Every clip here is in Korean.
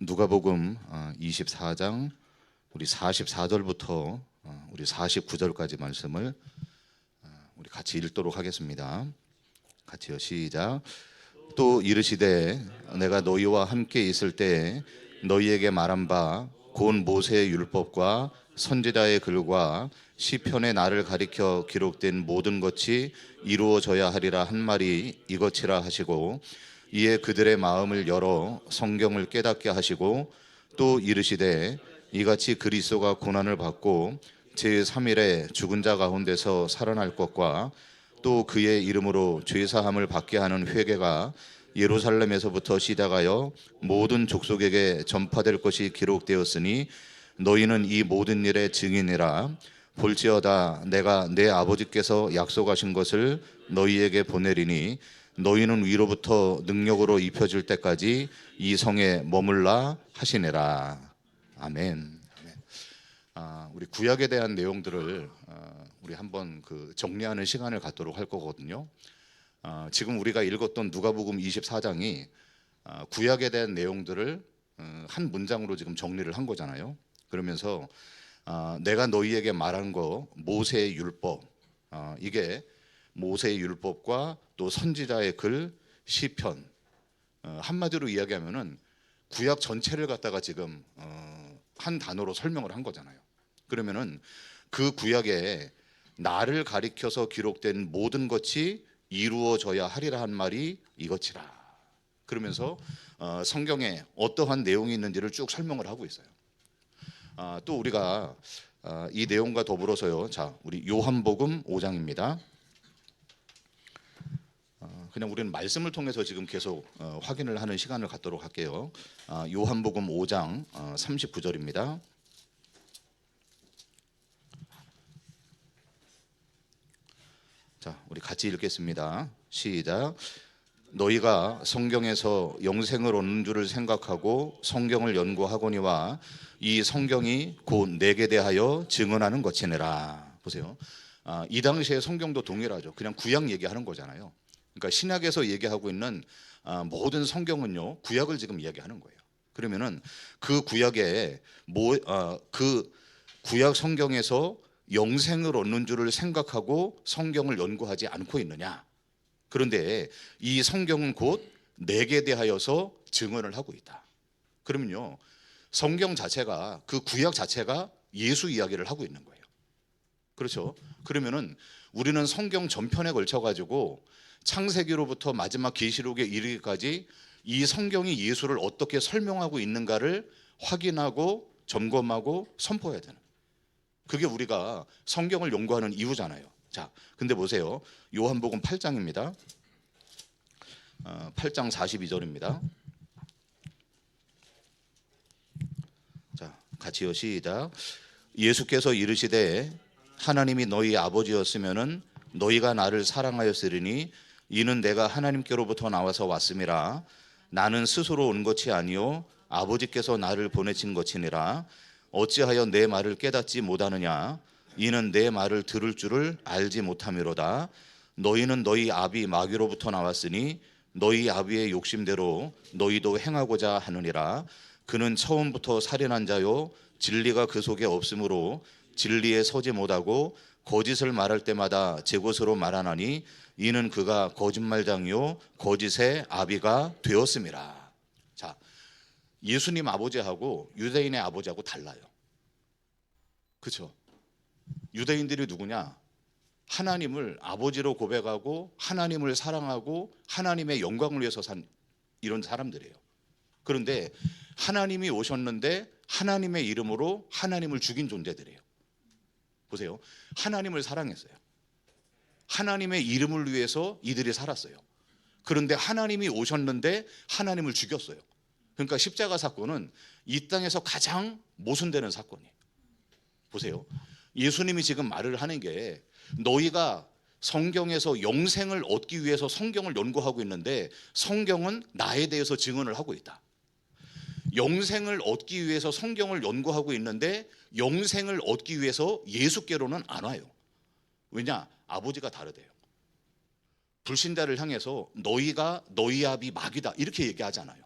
누가복음 24장 우리 44절부터 우리 49절까지 말씀을 우리 같이 읽도록 하겠습니다. 같이요. 시작. 또 이르시되 내가 너희와 함께 있을 때에 너희에게 말한 바 곧 모세의 율법과 선지자의 글과 시편의 나를 가리켜 기록된 모든 것이 이루어져야 하리라 한 말이 이것이라 하시고, 이에 그들의 마음을 열어 성경을 깨닫게 하시고, 또 이르시되 이같이 그리스도가 고난을 받고 제3일에 죽은 자 가운데서 살아날 것과 또 그의 이름으로 죄사함을 받게 하는 회개가 예루살렘에서부터 시작하여 모든 족속에게 전파될 것이 기록되었으니 너희는 이 모든 일의 증인이라. 볼지어다 내가 내 아버지께서 약속하신 것을 너희에게 보내리니 너희는 위로부터 능력으로 입혀질 때까지 이 성에 머물라 하시니라. 아멘. 우리 구약에 대한 내용들을 우리 한번 정리하는 시간을 갖도록 할 거거든요. 지금 우리가 읽었던 누가복음 24장이 구약에 대한 내용들을 한 문장으로 지금 정리를 한 거잖아요. 그러면서 내가 너희에게 말한 거 모세의 율법, 이게 모세의 율법과 또 선지자의 글, 시편, 한마디로 이야기하면은 구약 전체를 갖다가 지금 한 단어로 설명을 한 거잖아요. 그러면은 그 구약에 나를 가리켜서 기록된 모든 것이 이루어져야 하리라 한 말이 이것이라. 그러면서 성경에 어떠한 내용이 있는지를 쭉 설명을 하고 있어요. 또 우리가 이 내용과 더불어서요. 자, 우리 요한복음 5장입니다. 그냥 우리는 말씀을 통해서 지금 계속 확인을 하는 시간을 갖도록 할게요. 요한복음 5장 39절입니다. 자, 우리 같이 읽겠습니다. 시작. 너희가 성경에서 영생을 얻는 줄을 생각하고 성경을 연구하거니와 이 성경이 곧 내게 대하여 증언하는 것이니라. 보세요. 이 당시에 성경도 동일하죠. 그냥 구약 얘기하는 거잖아요. 그러니까 신약에서 얘기하고 있는 모든 성경은요, 구약을 지금 이야기하는 거예요. 그러면은 그 구약에 그 구약 성경에서 영생을 얻는 줄을 생각하고 성경을 연구하지 않고 있느냐? 그런데 이 성경은 곧 내게 대하여서 증언을 하고 있다. 그러면요, 성경 자체가, 그 구약 자체가 예수 이야기를 하고 있는 거예요. 그렇죠? 그러면은 우리는 성경 전편에 걸쳐 가지고 창세기로부터 마지막 계시록에 이르기까지 이 성경이 예수를 어떻게 설명하고 있는가를 확인하고 점검하고 선포해야 되는, 그게 우리가 성경을 연구하는 이유잖아요. 자, 근데 보세요. 요한복음 8장입니다. 8장 42절입니다. 자, 같이요. 시작. 예수께서 이르시되 하나님이 너희 아버지였으면은 너희가 나를 사랑하였으리니 이는 내가 하나님께로부터 나와서 왔음이라. 나는 스스로 온 것이 아니요 아버지께서 나를 보내신 것이니라. 어찌하여 내 말을 깨닫지 못하느냐? 이는 내 말을 들을 줄을 알지 못함이로다. 너희는 너희 아비 마귀로부터 나왔으니 너희 아비의 욕심대로 너희도 행하고자 하느니라. 그는 처음부터 살인한 자요 진리가 그 속에 없으므로 진리에 서지 못하고 거짓을 말할 때마다 제 것으로 말하나니 이는 그가 거짓말장이요 거짓의 아비가 되었음이라. 자, 예수님 아버지하고 유대인의 아버지하고 달라요. 그렇죠? 유대인들이 누구냐? 하나님을 아버지로 고백하고 하나님을 사랑하고 하나님의 영광을 위해서 산 이런 사람들이에요. 그런데 하나님이 오셨는데 하나님의 이름으로 하나님을 죽인 존재들이에요. 보세요. 하나님을 사랑했어요. 하나님의 이름을 위해서 이들이 살았어요. 그런데 하나님이 오셨는데 하나님을 죽였어요. 그러니까 십자가 사건은 이 땅에서 가장 모순되는 사건이에요. 보세요. 예수님이 지금 말을 하는 게 너희가 성경에서 영생을 얻기 위해서 성경을 연구하고 있는데 성경은 나에 대해서 증언을 하고 있다. 영생을 얻기 위해서 성경을 연구하고 있는데 영생을 얻기 위해서 예수께로는 안 와요. 왜냐? 아버지가 다르대요. 불신자를 향해서 너희가 너희 아비 마귀다 이렇게 얘기하잖아요.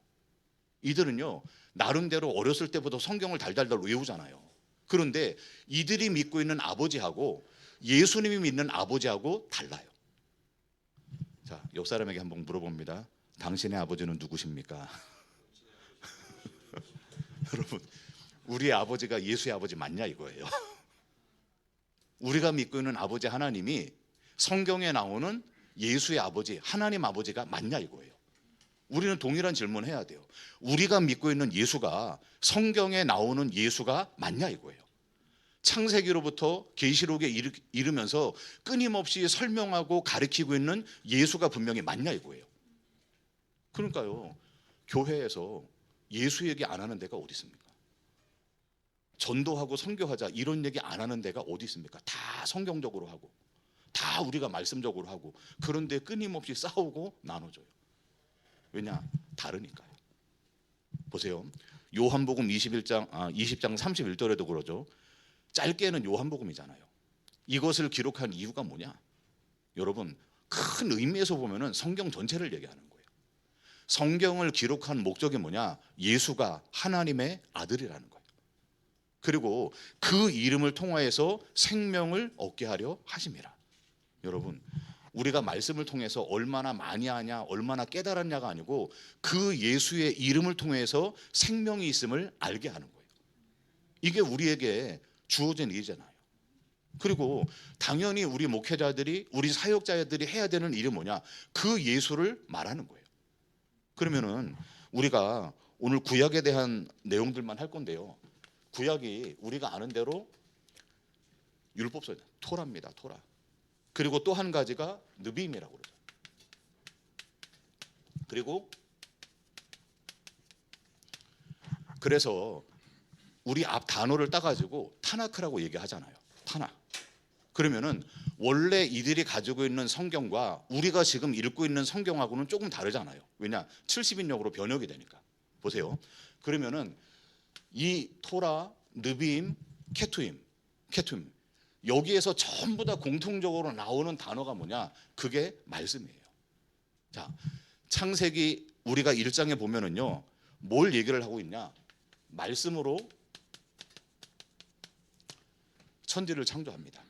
이들은요 나름대로 어렸을 때부터 성경을 달달달 외우잖아요. 그런데 이들이 믿고 있는 아버지하고 예수님이 믿는 아버지하고 달라요. 자, 옆 사람에게 한번 물어봅니다. 당신의 아버지는 누구십니까? 여러분, 우리의 아버지가 예수의 아버지 맞냐 이거예요. 우리가 믿고 있는 아버지 하나님이 성경에 나오는 예수의 아버지, 하나님 아버지가 맞냐 이거예요. 우리는 동일한 질문을 해야 돼요. 우리가 믿고 있는 예수가 성경에 나오는 예수가 맞냐 이거예요. 창세기로부터 계시록에 이르면서 끊임없이 설명하고 가르치고 있는 예수가 분명히 맞냐 이거예요. 그러니까요, 교회에서 예수 얘기 안 하는 데가 어디 있습니까? 전도하고 선교하자 이런 얘기 안 하는 데가 어디 있습니까? 다 성경적으로 하고 다 우리가 말씀적으로 하고, 그런데 끊임없이 싸우고 나눠줘요. 왜냐? 다르니까요. 보세요. 요한복음 20장 31절에도 그러죠. 짧게는 요한복음이잖아요. 이것을 기록한 이유가 뭐냐? 여러분, 큰 의미에서 보면은 성경 전체를 얘기하는 거예요. 성경을 기록한 목적이 뭐냐? 예수가 하나님의 아들이라는 거예요. 그리고 그 이름을 통하여서 생명을 얻게 하려 하심이라. 여러분, 우리가 말씀을 통해서 얼마나 많이 하냐, 얼마나 깨달았냐가 아니고 그 예수의 이름을 통해서 생명이 있음을 알게 하는 거예요. 이게 우리에게 주어진 일이잖아요. 그리고 당연히 우리 목회자들이, 우리 사역자들이 해야 되는 일이 뭐냐? 그 예수를 말하는 거예요. 그러면은 우리가 오늘 구약에 대한 내용들만 할 건데요. 구약이 우리가 아는 대로 율법서, 토라입니다. 토라. 그리고 또 한 가지가 느빔이라고 그러죠. 그리고 그래서 우리 앞 단어를 따가지고 타나크라고 얘기하잖아요. 타나. 그러면은 원래 이들이 가지고 있는 성경과 우리가 지금 읽고 있는 성경하고는 조금 다르잖아요. 왜냐? 70인역으로 번역이 되니까. 보세요. 그러면은 이 토라, 느빔, 케투임 여기에서 전부 다 공통적으로 나오는 단어가 뭐냐? 그게 말씀이에요. 자, 창세기 우리가 1장에 보면은요, 뭘 얘기를 하고 있냐? 말씀으로 천지를 창조합니다.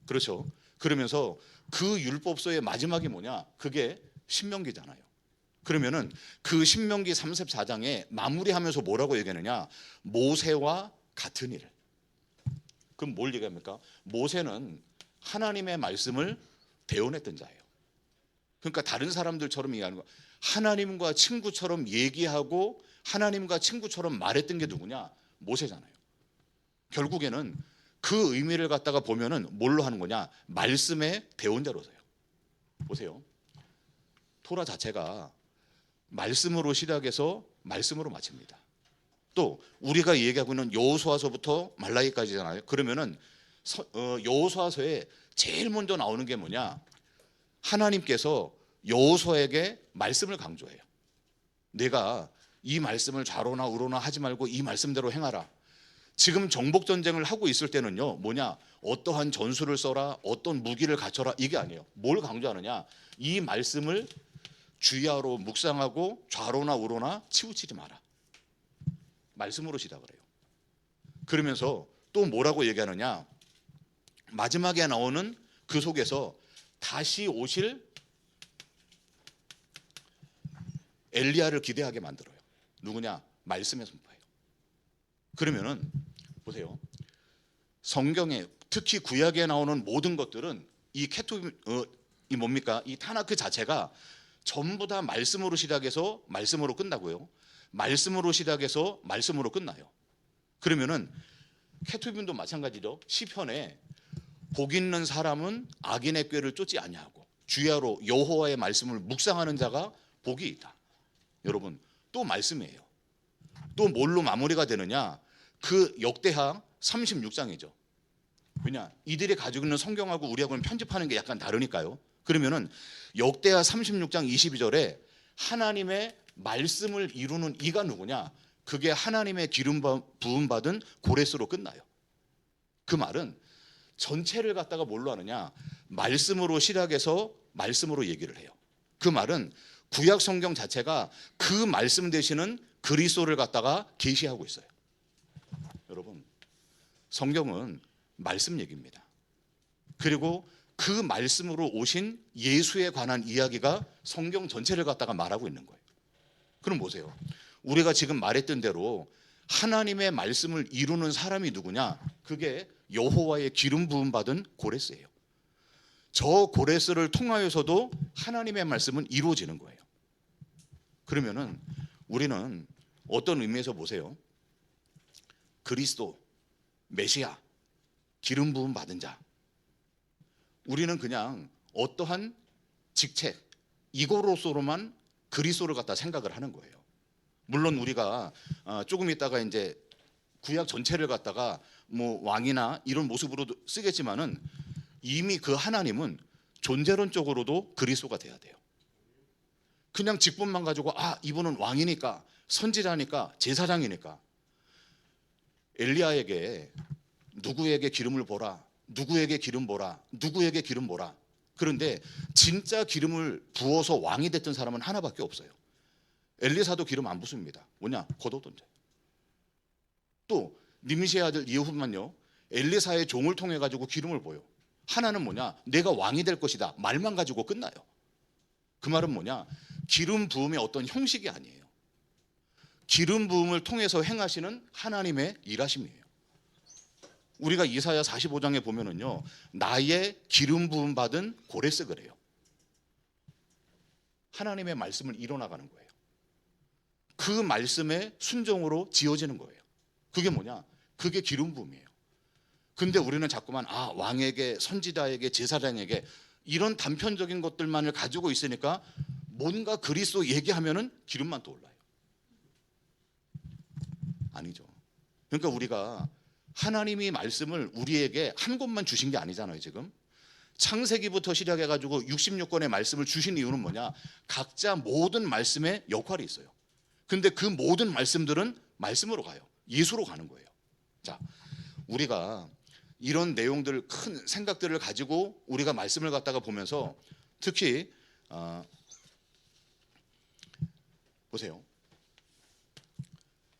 그렇죠? 그러면서 그 율법서의 마지막이 뭐냐? 그게 신명기잖아요. 그러면은 그 신명기 34장에 마무리하면서 뭐라고 얘기하느냐? 모세와 같은 일. 그럼 뭘 얘기합니까? 모세는 하나님의 말씀을 대언했던 자예요. 그러니까 다른 사람들처럼 얘기하는 거, 하나님과 친구처럼 얘기하고 하나님과 친구처럼 말했던 게 누구냐? 모세잖아요. 결국에는 그 의미를 갖다가 보면은 뭘로 하는 거냐? 말씀의 대언자로서요. 보세요. 토라 자체가 말씀으로 시작해서 말씀으로 마칩니다. 또 우리가 얘기하고 있는 여호수아서부터 말라기까지잖아요. 그러면은 여호수아서에 제일 먼저 나오는 게 뭐냐? 하나님께서 여호수아에게 말씀을 강조해요. 내가 이 말씀을 좌로나 우로나 하지 말고 이 말씀대로 행하라. 지금 정복 전쟁을 하고 있을 때는요, 뭐냐? 어떠한 전술을 써라, 어떤 무기를 갖춰라, 이게 아니에요. 뭘 강조하느냐? 이 말씀을 주야로 묵상하고 좌로나 우로나 치우치지 마라. 말씀으로 시작을 해요. 그러면서 또 뭐라고 얘기하느냐? 마지막에 나오는 그 속에서 다시 오실 엘리야를 기대하게 만들어요. 누구냐? 말씀의 선포예요. 그러면은 보세요. 성경에 특히 구약에 나오는 모든 것들은 이 이 뭡니까? 이 타나크 자체가 전부 다 말씀으로 시작해서 말씀으로 끝나고요. 말씀으로 시작해서 말씀으로 끝나요. 그러면은 케투빔도 마찬가지죠. 시편에 복 있는 사람은 악인의 꾀를 쫓지 아니하고 주야로 여호와의 말씀을 묵상하는 자가 복이 있다. 여러분, 또 말씀이에요. 또 뭘로 마무리가 되느냐? 그 역대하 36장이죠. 왜냐? 이들이 가지고 있는 성경하고 우리하고는 편집하는 게 약간 다르니까요. 그러면은 역대하 36장 22절에 하나님의 말씀을 이루는 이가 누구냐? 그게 하나님의 기름 부음 받은 고레스로 끝나요. 그 말은 전체를 갖다가 뭘로 하느냐? 말씀으로 시작해서 말씀으로 얘기를 해요. 그 말은 구약 성경 자체가 그 말씀 되시는 그리스도를 갖다가 계시하고 있어요. 여러분, 성경은 말씀 얘기입니다. 그리고 그 말씀으로 오신 예수에 관한 이야기가 성경 전체를 갖다가 말하고 있는 거예요. 그럼 보세요. 우리가 지금 말했던 대로 하나님의 말씀을 이루는 사람이 누구냐? 그게 여호와의 기름 부음 받은 고레스예요. 저 고레스를 통하여서도 하나님의 말씀은 이루어지는 거예요. 그러면은 우리는 어떤 의미에서 보세요. 그리스도, 메시아, 기름 부음 받은 자. 우리는 그냥 어떠한 직책, 이거로서로만 그리스도를 갖다 생각을 하는 거예요. 물론 우리가 조금 있다가 이제 구약 전체를 갖다가 뭐 왕이나 이런 모습으로 쓰겠지만은 이미 그 하나님은 존재론적으로도 그리스도가 돼야 돼요. 그냥 직분만 가지고 이분은 왕이니까, 선지자니까, 제사장이니까. 엘리야에게 누구에게 기름을 보라, 누구에게 기름 보라, 누구에게 기름 보라. 그런데 진짜 기름을 부어서 왕이 됐던 사람은 하나밖에 없어요. 엘리사도 기름 안 붓습니다. 뭐냐? 겉옷던 자. 또 님시의 아들 예후만요, 엘리사의 종을 통해 가지고 기름을 보여. 하나는 뭐냐? 내가 왕이 될 것이다. 말만 가지고 끝나요. 그 말은 뭐냐? 기름 부음의 어떤 형식이 아니에요. 기름 부음을 통해서 행하시는 하나님의 일하심이에요. 우리가 이사야 45장에 보면은요, 나의 기름 부음 받은 고레스 그래요. 하나님의 말씀을 이뤄나가는 거예요. 그 말씀에 순종으로 지어지는 거예요. 그게 뭐냐? 그게 기름 부음이에요. 근데 우리는 자꾸만 왕에게, 선지자에게, 제사장에게 이런 단편적인 것들만을 가지고 있으니까 뭔가 그리스도 얘기하면은 기름만 떠올라요. 아니죠. 그러니까 우리가 하나님이 말씀을 우리에게 한 곳만 주신 게 아니잖아요. 지금 창세기부터 시작해가지고 66권의 말씀을 주신 이유는 뭐냐? 각자 모든 말씀에 역할이 있어요. 근데 그 모든 말씀들은 말씀으로 가요. 예수로 가는 거예요. 자, 우리가 이런 내용들, 큰 생각들을 가지고 우리가 말씀을 갖다가 보면서 특히 보세요.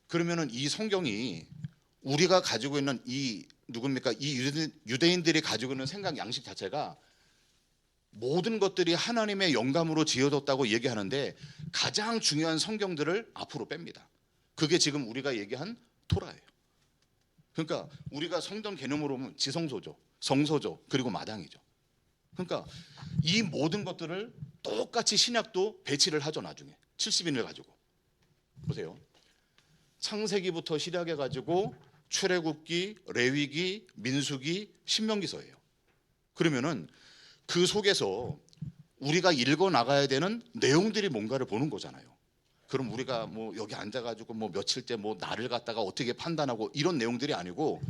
그러면은 이 성경이 우리가 가지고 있는 이 누굽니까? 이 유대인들이 가지고 있는 생각 양식 자체가 모든 것들이 하나님의 영감으로 지어졌다고 얘기하는데 가장 중요한 성경들을 앞으로 뺍니다. 그게 지금 우리가 얘기한 토라예요. 그러니까 우리가 성경 개념으로 보면 지성소죠, 성소죠, 그리고 마당이죠. 그러니까 이 모든 것들을 똑같이 신약도 배치를 하죠. 나중에 70인을 가지고 보세요. 창세기부터 시작해가지고 출애굽기, 레위기, 민수기, 신명기서예요. 그러면은 그 속에서 우리가 읽어 나가야 되는 내용들이 뭔가를 보는 거잖아요. 그럼 우리가 뭐 여기 앉아가지고 뭐 며칠째 뭐 나를 갖다가 어떻게 판단하고 이런 내용들이 아니고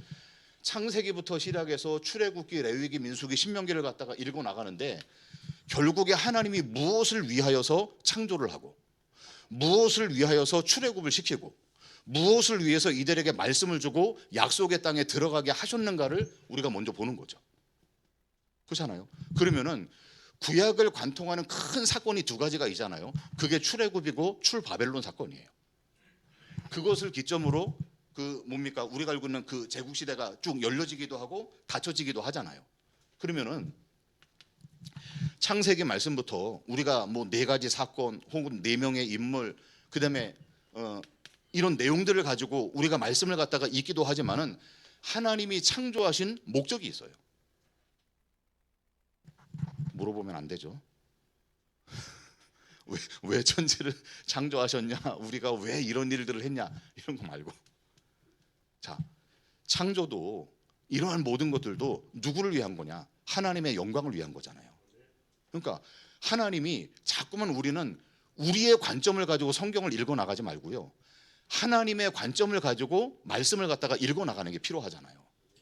창세기부터 시작해서 출애굽기, 레위기, 민수기, 신명기를 갖다가 읽어 나가는데 결국에 하나님이 무엇을 위하여서 창조를 하고 무엇을 위하여서 출애굽을 시키고 무엇을 위해서 이들에게 말씀을 주고 약속의 땅에 들어가게 하셨는가를 우리가 먼저 보는 거죠. 그렇잖아요. 그러면은 구약을 관통하는 큰 사건이 두 가지가 있잖아요. 그게 출애굽이고 출바벨론 사건이에요. 그것을 기점으로 그 뭡니까? 우리가 알고 있는 그 제국 시대가 쭉 열려지기도 하고 닫혀지기도 하잖아요. 그러면은 창세기 말씀부터 우리가 뭐 네 가지 사건 혹은 네 명의 인물 그다음에 이런 내용들을 가지고 우리가 말씀을 갖다가 읽기도 하지만은 하나님이 창조하신 목적이 있어요. 물어보면 안 되죠. 왜 천지를 창조하셨냐? 우리가 왜 이런 일들을 했냐? 이런 거 말고. 자, 창조도 이러한 모든 것들도 누구를 위한 거냐? 하나님의 영광을 위한 거잖아요. 그러니까 하나님이 자꾸만 우리는 우리의 관점을 가지고 성경을 읽어 나가지 말고요. 하나님의 관점을 가지고 말씀을 갖다가 읽어 나가는 게 필요하잖아요.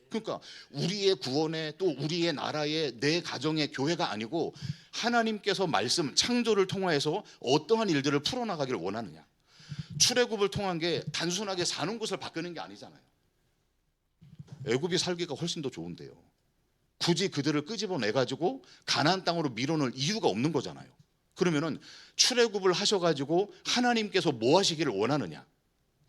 그러니까 우리의 구원에 또 우리의 나라의 내 가정의 교회가 아니고 하나님께서 말씀 창조를 통해서 어떠한 일들을 풀어나가기를 원하느냐. 출애굽을 통한 게 단순하게 사는 곳을 바꾸는 게 아니잖아요. 애굽이 살기가 훨씬 더 좋은데요. 굳이 그들을 끄집어내가지고 가나안 땅으로 밀어넣을 이유가 없는 거잖아요. 그러면은 출애굽을 하셔가지고 하나님께서 뭐 하시기를 원하느냐.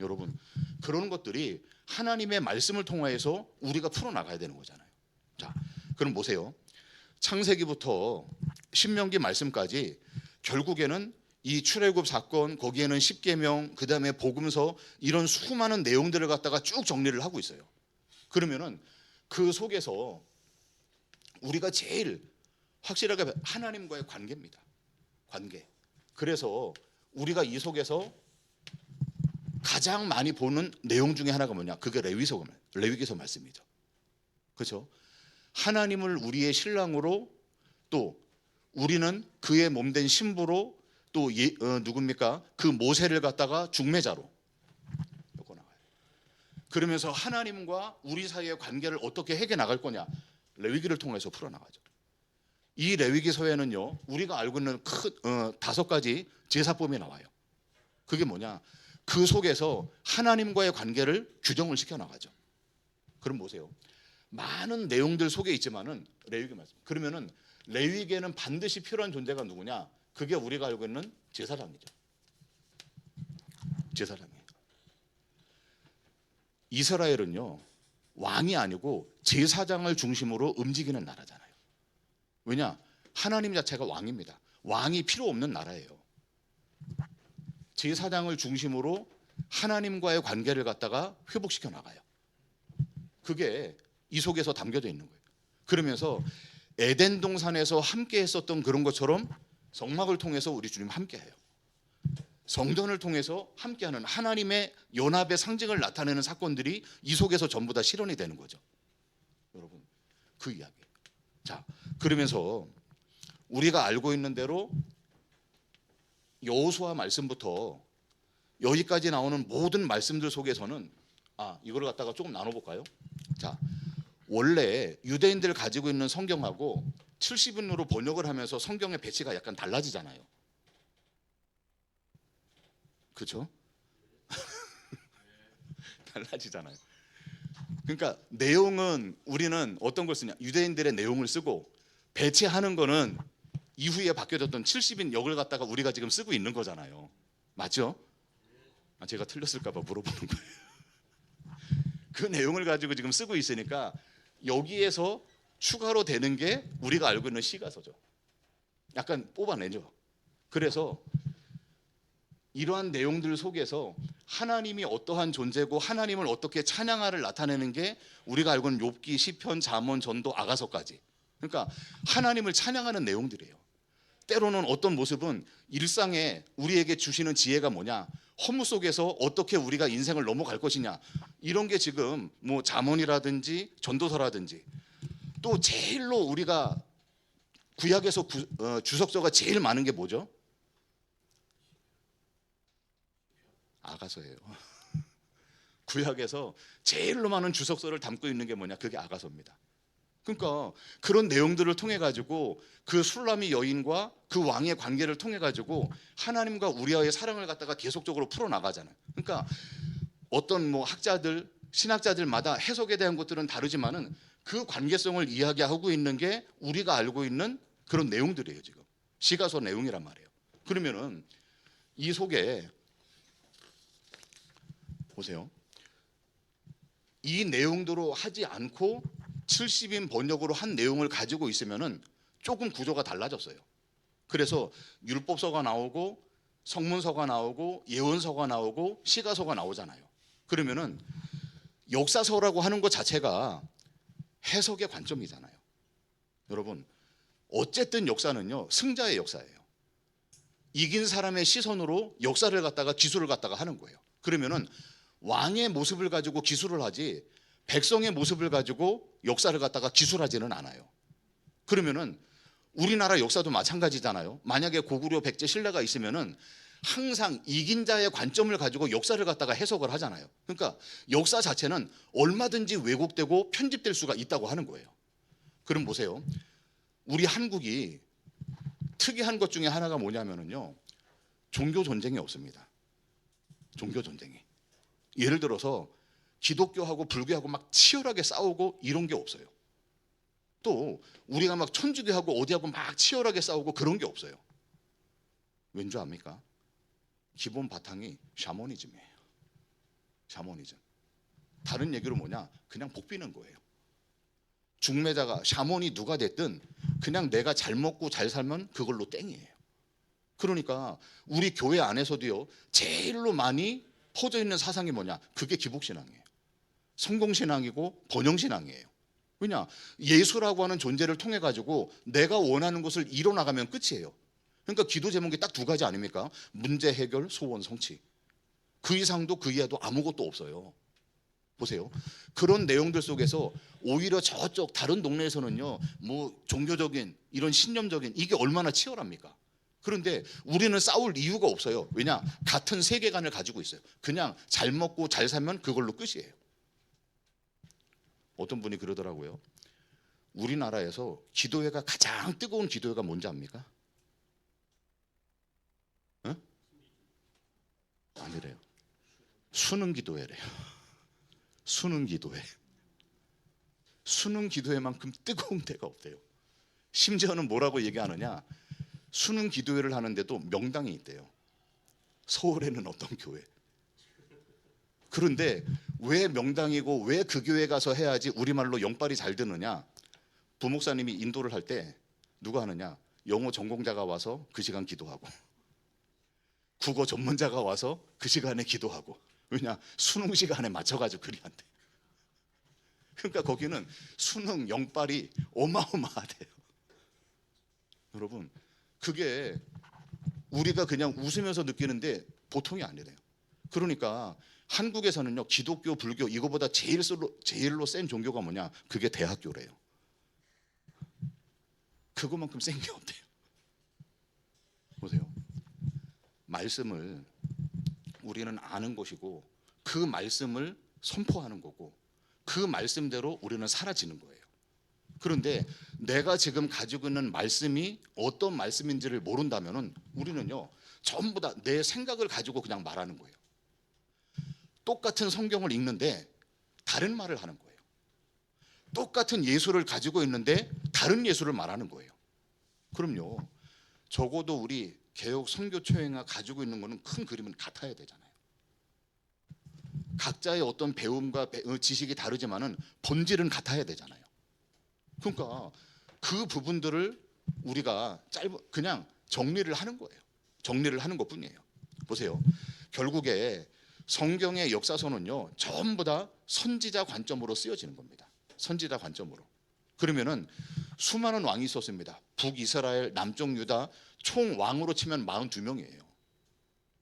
여러분, 그런 것들이 하나님의 말씀을 통하여서 우리가 풀어나가야 되는 거잖아요. 자, 그럼 보세요. 창세기부터 신명기 말씀까지 결국에는 이 출애굽 사건, 거기에는 십계명, 그다음에 복음서, 이런 수많은 내용들을 갖다가 쭉 정리를 하고 있어요. 그러면은 그 속에서 우리가 제일 확실하게 하나님과의 관계입니다. 관계. 그래서 우리가 이 속에서 가장 많이 보는 내용 중에 하나가 뭐냐? 그게 레위기서 말씀이죠. 그렇죠? 하나님을 우리의 신랑으로, 또 우리는 그의 몸된 신부로, 또 누굽니까? 그 모세를 갖다가 중매자로 엮어 나가요. 그러면서 하나님과 우리 사이의 관계를 어떻게 해결 나갈 거냐? 레위기를 통해서 풀어 나가죠. 이 레위기서에는요, 우리가 알고 있는 큰 5가지 제사법이 나와요. 그게 뭐냐? 그 속에서 하나님과의 관계를 규정을 시켜 나가죠. 그럼 보세요. 많은 내용들 속에 있지만은 레위기 말씀. 그러면은 레위기에는 반드시 필요한 존재가 누구냐? 그게 우리가 알고 있는 제사장이죠. 제사장이에요. 이스라엘은요, 왕이 아니고 제사장을 중심으로 움직이는 나라잖아요. 왜냐? 하나님 자체가 왕입니다. 왕이 필요 없는 나라예요. 제사장을 중심으로 하나님과의 관계를 갖다가 회복시켜 나가요. 그게 이 속에서 담겨져 있는 거예요. 그러면서 에덴 동산에서 함께 했었던 그런 것처럼 성막을 통해서 우리 주님 함께해요. 성전을 통해서 함께하는 하나님의 연합의 상징을 나타내는 사건들이 이 속에서 전부 다 실현이 되는 거죠. 여러분, 그 이야기. 자, 그러면서 우리가 알고 있는 대로 여호수아 말씀부터 여기까지 나오는 모든 말씀들 속에서는 이걸 갖다가 조금 나눠볼까요? 자, 원래 유대인들 가지고 있는 성경하고 70인으로 번역을 하면서 성경의 배치가 약간 달라지잖아요. 그렇죠? 달라지잖아요. 그러니까 내용은 우리는 어떤 걸 쓰냐? 유대인들의 내용을 쓰고 배치하는 거는 이후에 바뀌어졌던 70인 역을 갖다가 우리가 지금 쓰고 있는 거잖아요. 맞죠? 제가 틀렸을까 봐 물어보는 거예요. 그 내용을 가지고 지금 쓰고 있으니까 여기에서 추가로 되는 게 우리가 알고 있는 시가서죠. 약간 뽑아내죠. 그래서 이러한 내용들 속에서 하나님이 어떠한 존재고 하나님을 어떻게 찬양하를 나타내는 게 우리가 알고 있는 욥기, 시편, 잠언, 전도, 아가서까지. 그러니까 하나님을 찬양하는 내용들이에요. 때로는 어떤 모습은 일상에 우리에게 주시는 지혜가 뭐냐, 허무 속에서 어떻게 우리가 인생을 넘어갈 것이냐, 이런 게 지금 뭐 잠언이라든지 전도서라든지, 또 제일로 우리가 구약에서 주석서가 제일 많은 게 뭐죠? 아가서예요. 구약에서 제일로 많은 주석서를 담고 있는 게 뭐냐? 그게 아가서입니다. 그러니까 그런 내용들을 통해 가지고 그 술람이 여인과 그 왕의 관계를 통해 가지고 하나님과 우리와의 사랑을 갖다가 계속적으로 풀어 나가잖아요. 그러니까 어떤 뭐 학자들, 신학자들마다 해석에 대한 것들은 다르지만은 그 관계성을 이야기하고 있는 게 우리가 알고 있는 그런 내용들이에요. 지금 시가서 내용이란 말이에요. 그러면은 이 속에 보세요. 이 내용대로 하지 않고 70인 번역으로 한 내용을 가지고 있으면은 조금 구조가 달라졌어요. 그래서 율법서가 나오고 성문서가 나오고 예언서가 나오고 시가서가 나오잖아요. 그러면은 역사서라고 하는 것 자체가 해석의 관점이잖아요. 여러분, 어쨌든 역사는요, 승자의 역사예요. 이긴 사람의 시선으로 역사를 갖다가 기술을 갖다가 하는 거예요. 그러면은 왕의 모습을 가지고 기술을 하지 백성의 모습을 가지고 역사를 갖다가 기술하지는 않아요. 그러면은 우리나라 역사도 마찬가지잖아요. 만약에 고구려, 백제, 신라가 있으면은 항상 이긴 자의 관점을 가지고 역사를 갖다가 해석을 하잖아요. 그러니까 역사 자체는 얼마든지 왜곡되고 편집될 수가 있다고 하는 거예요. 그럼 보세요. 우리 한국이 특이한 것 중에 하나가 뭐냐면요, 종교 전쟁이 없습니다. 종교 전쟁이. 예를 들어서 기독교하고 불교하고 막 치열하게 싸우고 이런 게 없어요. 또 우리가 막 천주교하고 어디하고 막 치열하게 싸우고 그런 게 없어요. 왠 줄 압니까? 기본 바탕이 샤머니즘이에요. 샤머니즘. 다른 얘기로 뭐냐? 그냥 복 비는 거예요. 중매자가 샤머니 누가 됐든 그냥 내가 잘 먹고 잘 살면 그걸로 땡이에요. 그러니까 우리 교회 안에서도요, 제일로 많이 퍼져 있는 사상이 뭐냐? 그게 기복신앙이에요. 성공신앙이고 번영신앙이에요. 왜냐? 예수라고 하는 존재를 통해 가지고 내가 원하는 것을 이뤄나가면 끝이에요. 그러니까 기도 제목이 딱 두 가지 아닙니까? 문제 해결, 소원 성취. 그 이상도 그 이하도 아무것도 없어요. 보세요. 그런 내용들 속에서 오히려 저쪽 다른 동네에서는요, 뭐 종교적인 이런 신념적인 이게 얼마나 치열합니까? 그런데 우리는 싸울 이유가 없어요. 왜냐? 같은 세계관을 가지고 있어요. 그냥 잘 먹고 잘 살면 그걸로 끝이에요. 어떤 분이 그러더라고요. 우리나라에서 기도회가 가장 뜨거운 기도회가 뭔지 압니까? 어? 아니래요. 수능 기도회래요. 수능 기도회. 수능 기도회만큼 뜨거운 데가 없대요. 심지어는 뭐라고 얘기하느냐? 수능 기도회를 하는데도 명당이 있대요. 서울에는 어떤 교회. 그런데 왜 명당이고 왜 그 교회 가서 해야지 우리말로 영빨이 잘 드느냐? 부목사님이 인도를 할 때 누가 하느냐? 영어 전공자가 와서 그 시간 기도하고, 국어 전문자가 와서 그 시간에 기도하고. 왜냐? 수능 시간에 맞춰가지고 그리 한대. 그러니까 거기는 수능 영빨이 어마어마하대요. 여러분, 그게 우리가 그냥 웃으면서 느끼는데 보통이 아니래요. 그러니까 한국에서는요, 기독교, 불교 이거보다 제일로 센 종교가 뭐냐? 그게 대학교래요. 그거만큼 센 게 없대요. 보세요. 말씀을 우리는 아는 것이고 그 말씀을 선포하는 거고 그 말씀대로 우리는 사라지는 거예요. 그런데 내가 지금 가지고 있는 말씀이 어떤 말씀인지를 모른다면은 우리는요, 전부 다 내 생각을 가지고 그냥 말하는 거예요. 똑같은 성경을 읽는데 다른 말을 하는 거예요. 똑같은 예수를 가지고 있는데 다른 예수를 말하는 거예요. 그럼요, 적어도 우리 개혁 선교초행가 가지고 있는 거는 큰 그림은 같아야 되잖아요. 각자의 어떤 배움과 지식이 다르지만은 본질은 같아야 되잖아요. 그러니까 그 부분들을 우리가 그냥 정리를 하는 거예요. 정리를 하는 것뿐이에요. 보세요. 결국에 성경의 역사서는요, 전부 다 선지자 관점으로 쓰여지는 겁니다. 선지자 관점으로. 그러면은 수많은 왕이 있었습니다. 북이스라엘, 남쪽 유다 총 왕으로 치면 42명이에요.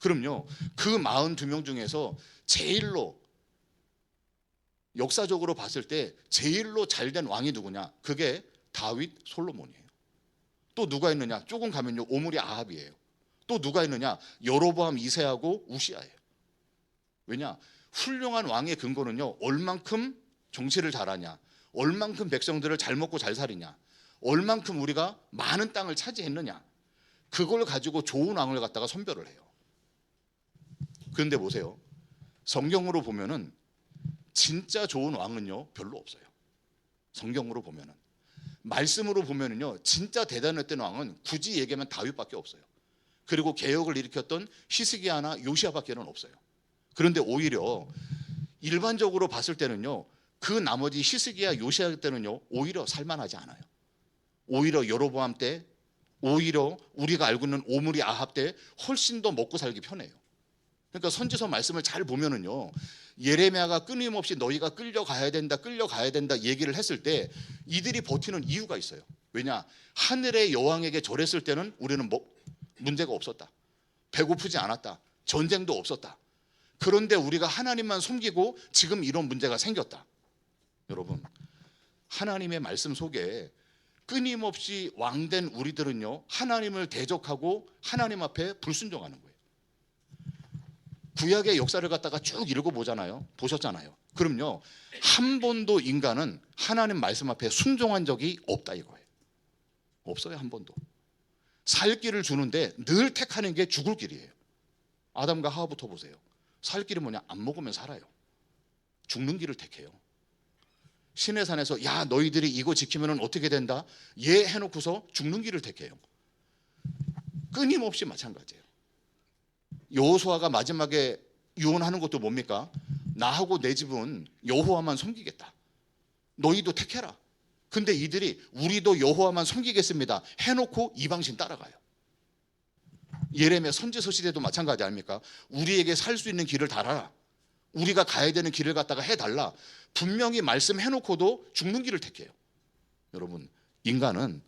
그럼요, 그 42명 중에서 제일로 역사적으로 봤을 때 제일로 잘된 왕이 누구냐? 그게 다윗, 솔로몬이에요. 또 누가 있느냐? 조금 가면요, 오므리 아합이에요. 또 누가 있느냐? 여로보암 2세하고 우시아예요. 왜냐? 훌륭한 왕의 근거는요, 얼만큼 정치를 잘하냐, 얼만큼 백성들을 잘 먹고 잘 살이냐, 얼만큼 우리가 많은 땅을 차지했느냐, 그걸 가지고 좋은 왕을 갖다가 선별을 해요. 그런데 보세요. 성경으로 보면은 진짜 좋은 왕은요, 별로 없어요. 성경으로 보면은. 말씀으로 보면은요, 진짜 대단했던 왕은 굳이 얘기하면 다윗밖에 없어요. 그리고 개혁을 일으켰던 히스기야나 요시야밖에는 없어요. 그런데 오히려 일반적으로 봤을 때는요, 그 나머지 히스기야, 요시야 때는요, 오히려 살만하지 않아요. 오히려 여로보암 때, 오히려 우리가 알고 있는 오므리 아합 때 훨씬 더 먹고 살기 편해요. 그러니까 선지서 말씀을 잘 보면은요, 예레미야가 끊임없이 너희가 끌려가야 된다 얘기를 했을 때 이들이 버티는 이유가 있어요. 왜냐? 하늘의 여왕에게 절했을 때는 우리는 문제가 없었다. 배고프지 않았다. 전쟁도 없었다. 그런데 우리가 하나님만 섬기고 지금 이런 문제가 생겼다. 여러분, 하나님의 말씀 속에 끊임없이 왕된 우리들은요, 하나님을 대적하고 하나님 앞에 불순종하는 거예요. 구약의 역사를 갖다가 쭉 읽어보잖아요. 보셨잖아요. 그럼요, 한 번도 인간은 하나님 말씀 앞에 순종한 적이 없다 이거예요. 없어요. 한 번도. 살 길을 주는데 늘 택하는 게 죽을 길이에요. 아담과 하와부터 보세요. 살 길이 뭐냐? 안 먹으면 살아요. 죽는 길을 택해요. 신의 산에서 야 너희들이 이거 지키면 어떻게 된다? 예 해놓고서 죽는 길을 택해요. 끊임없이 마찬가지예요. 여호수아가 마지막에 유언하는 것도 뭡니까? 나하고 내 집은 여호와만 섬기겠다. 너희도 택해라. 근데 이들이 우리도 여호와만 섬기겠습니다 해놓고 이방신 따라가요. 예레미야 선지서 시대도 마찬가지 아닙니까? 우리에게 살 수 있는 길을 달아라. 우리가 가야 되는 길을 갖다가 해달라. 분명히 말씀해놓고도 죽는 길을 택해요. 여러분, 인간은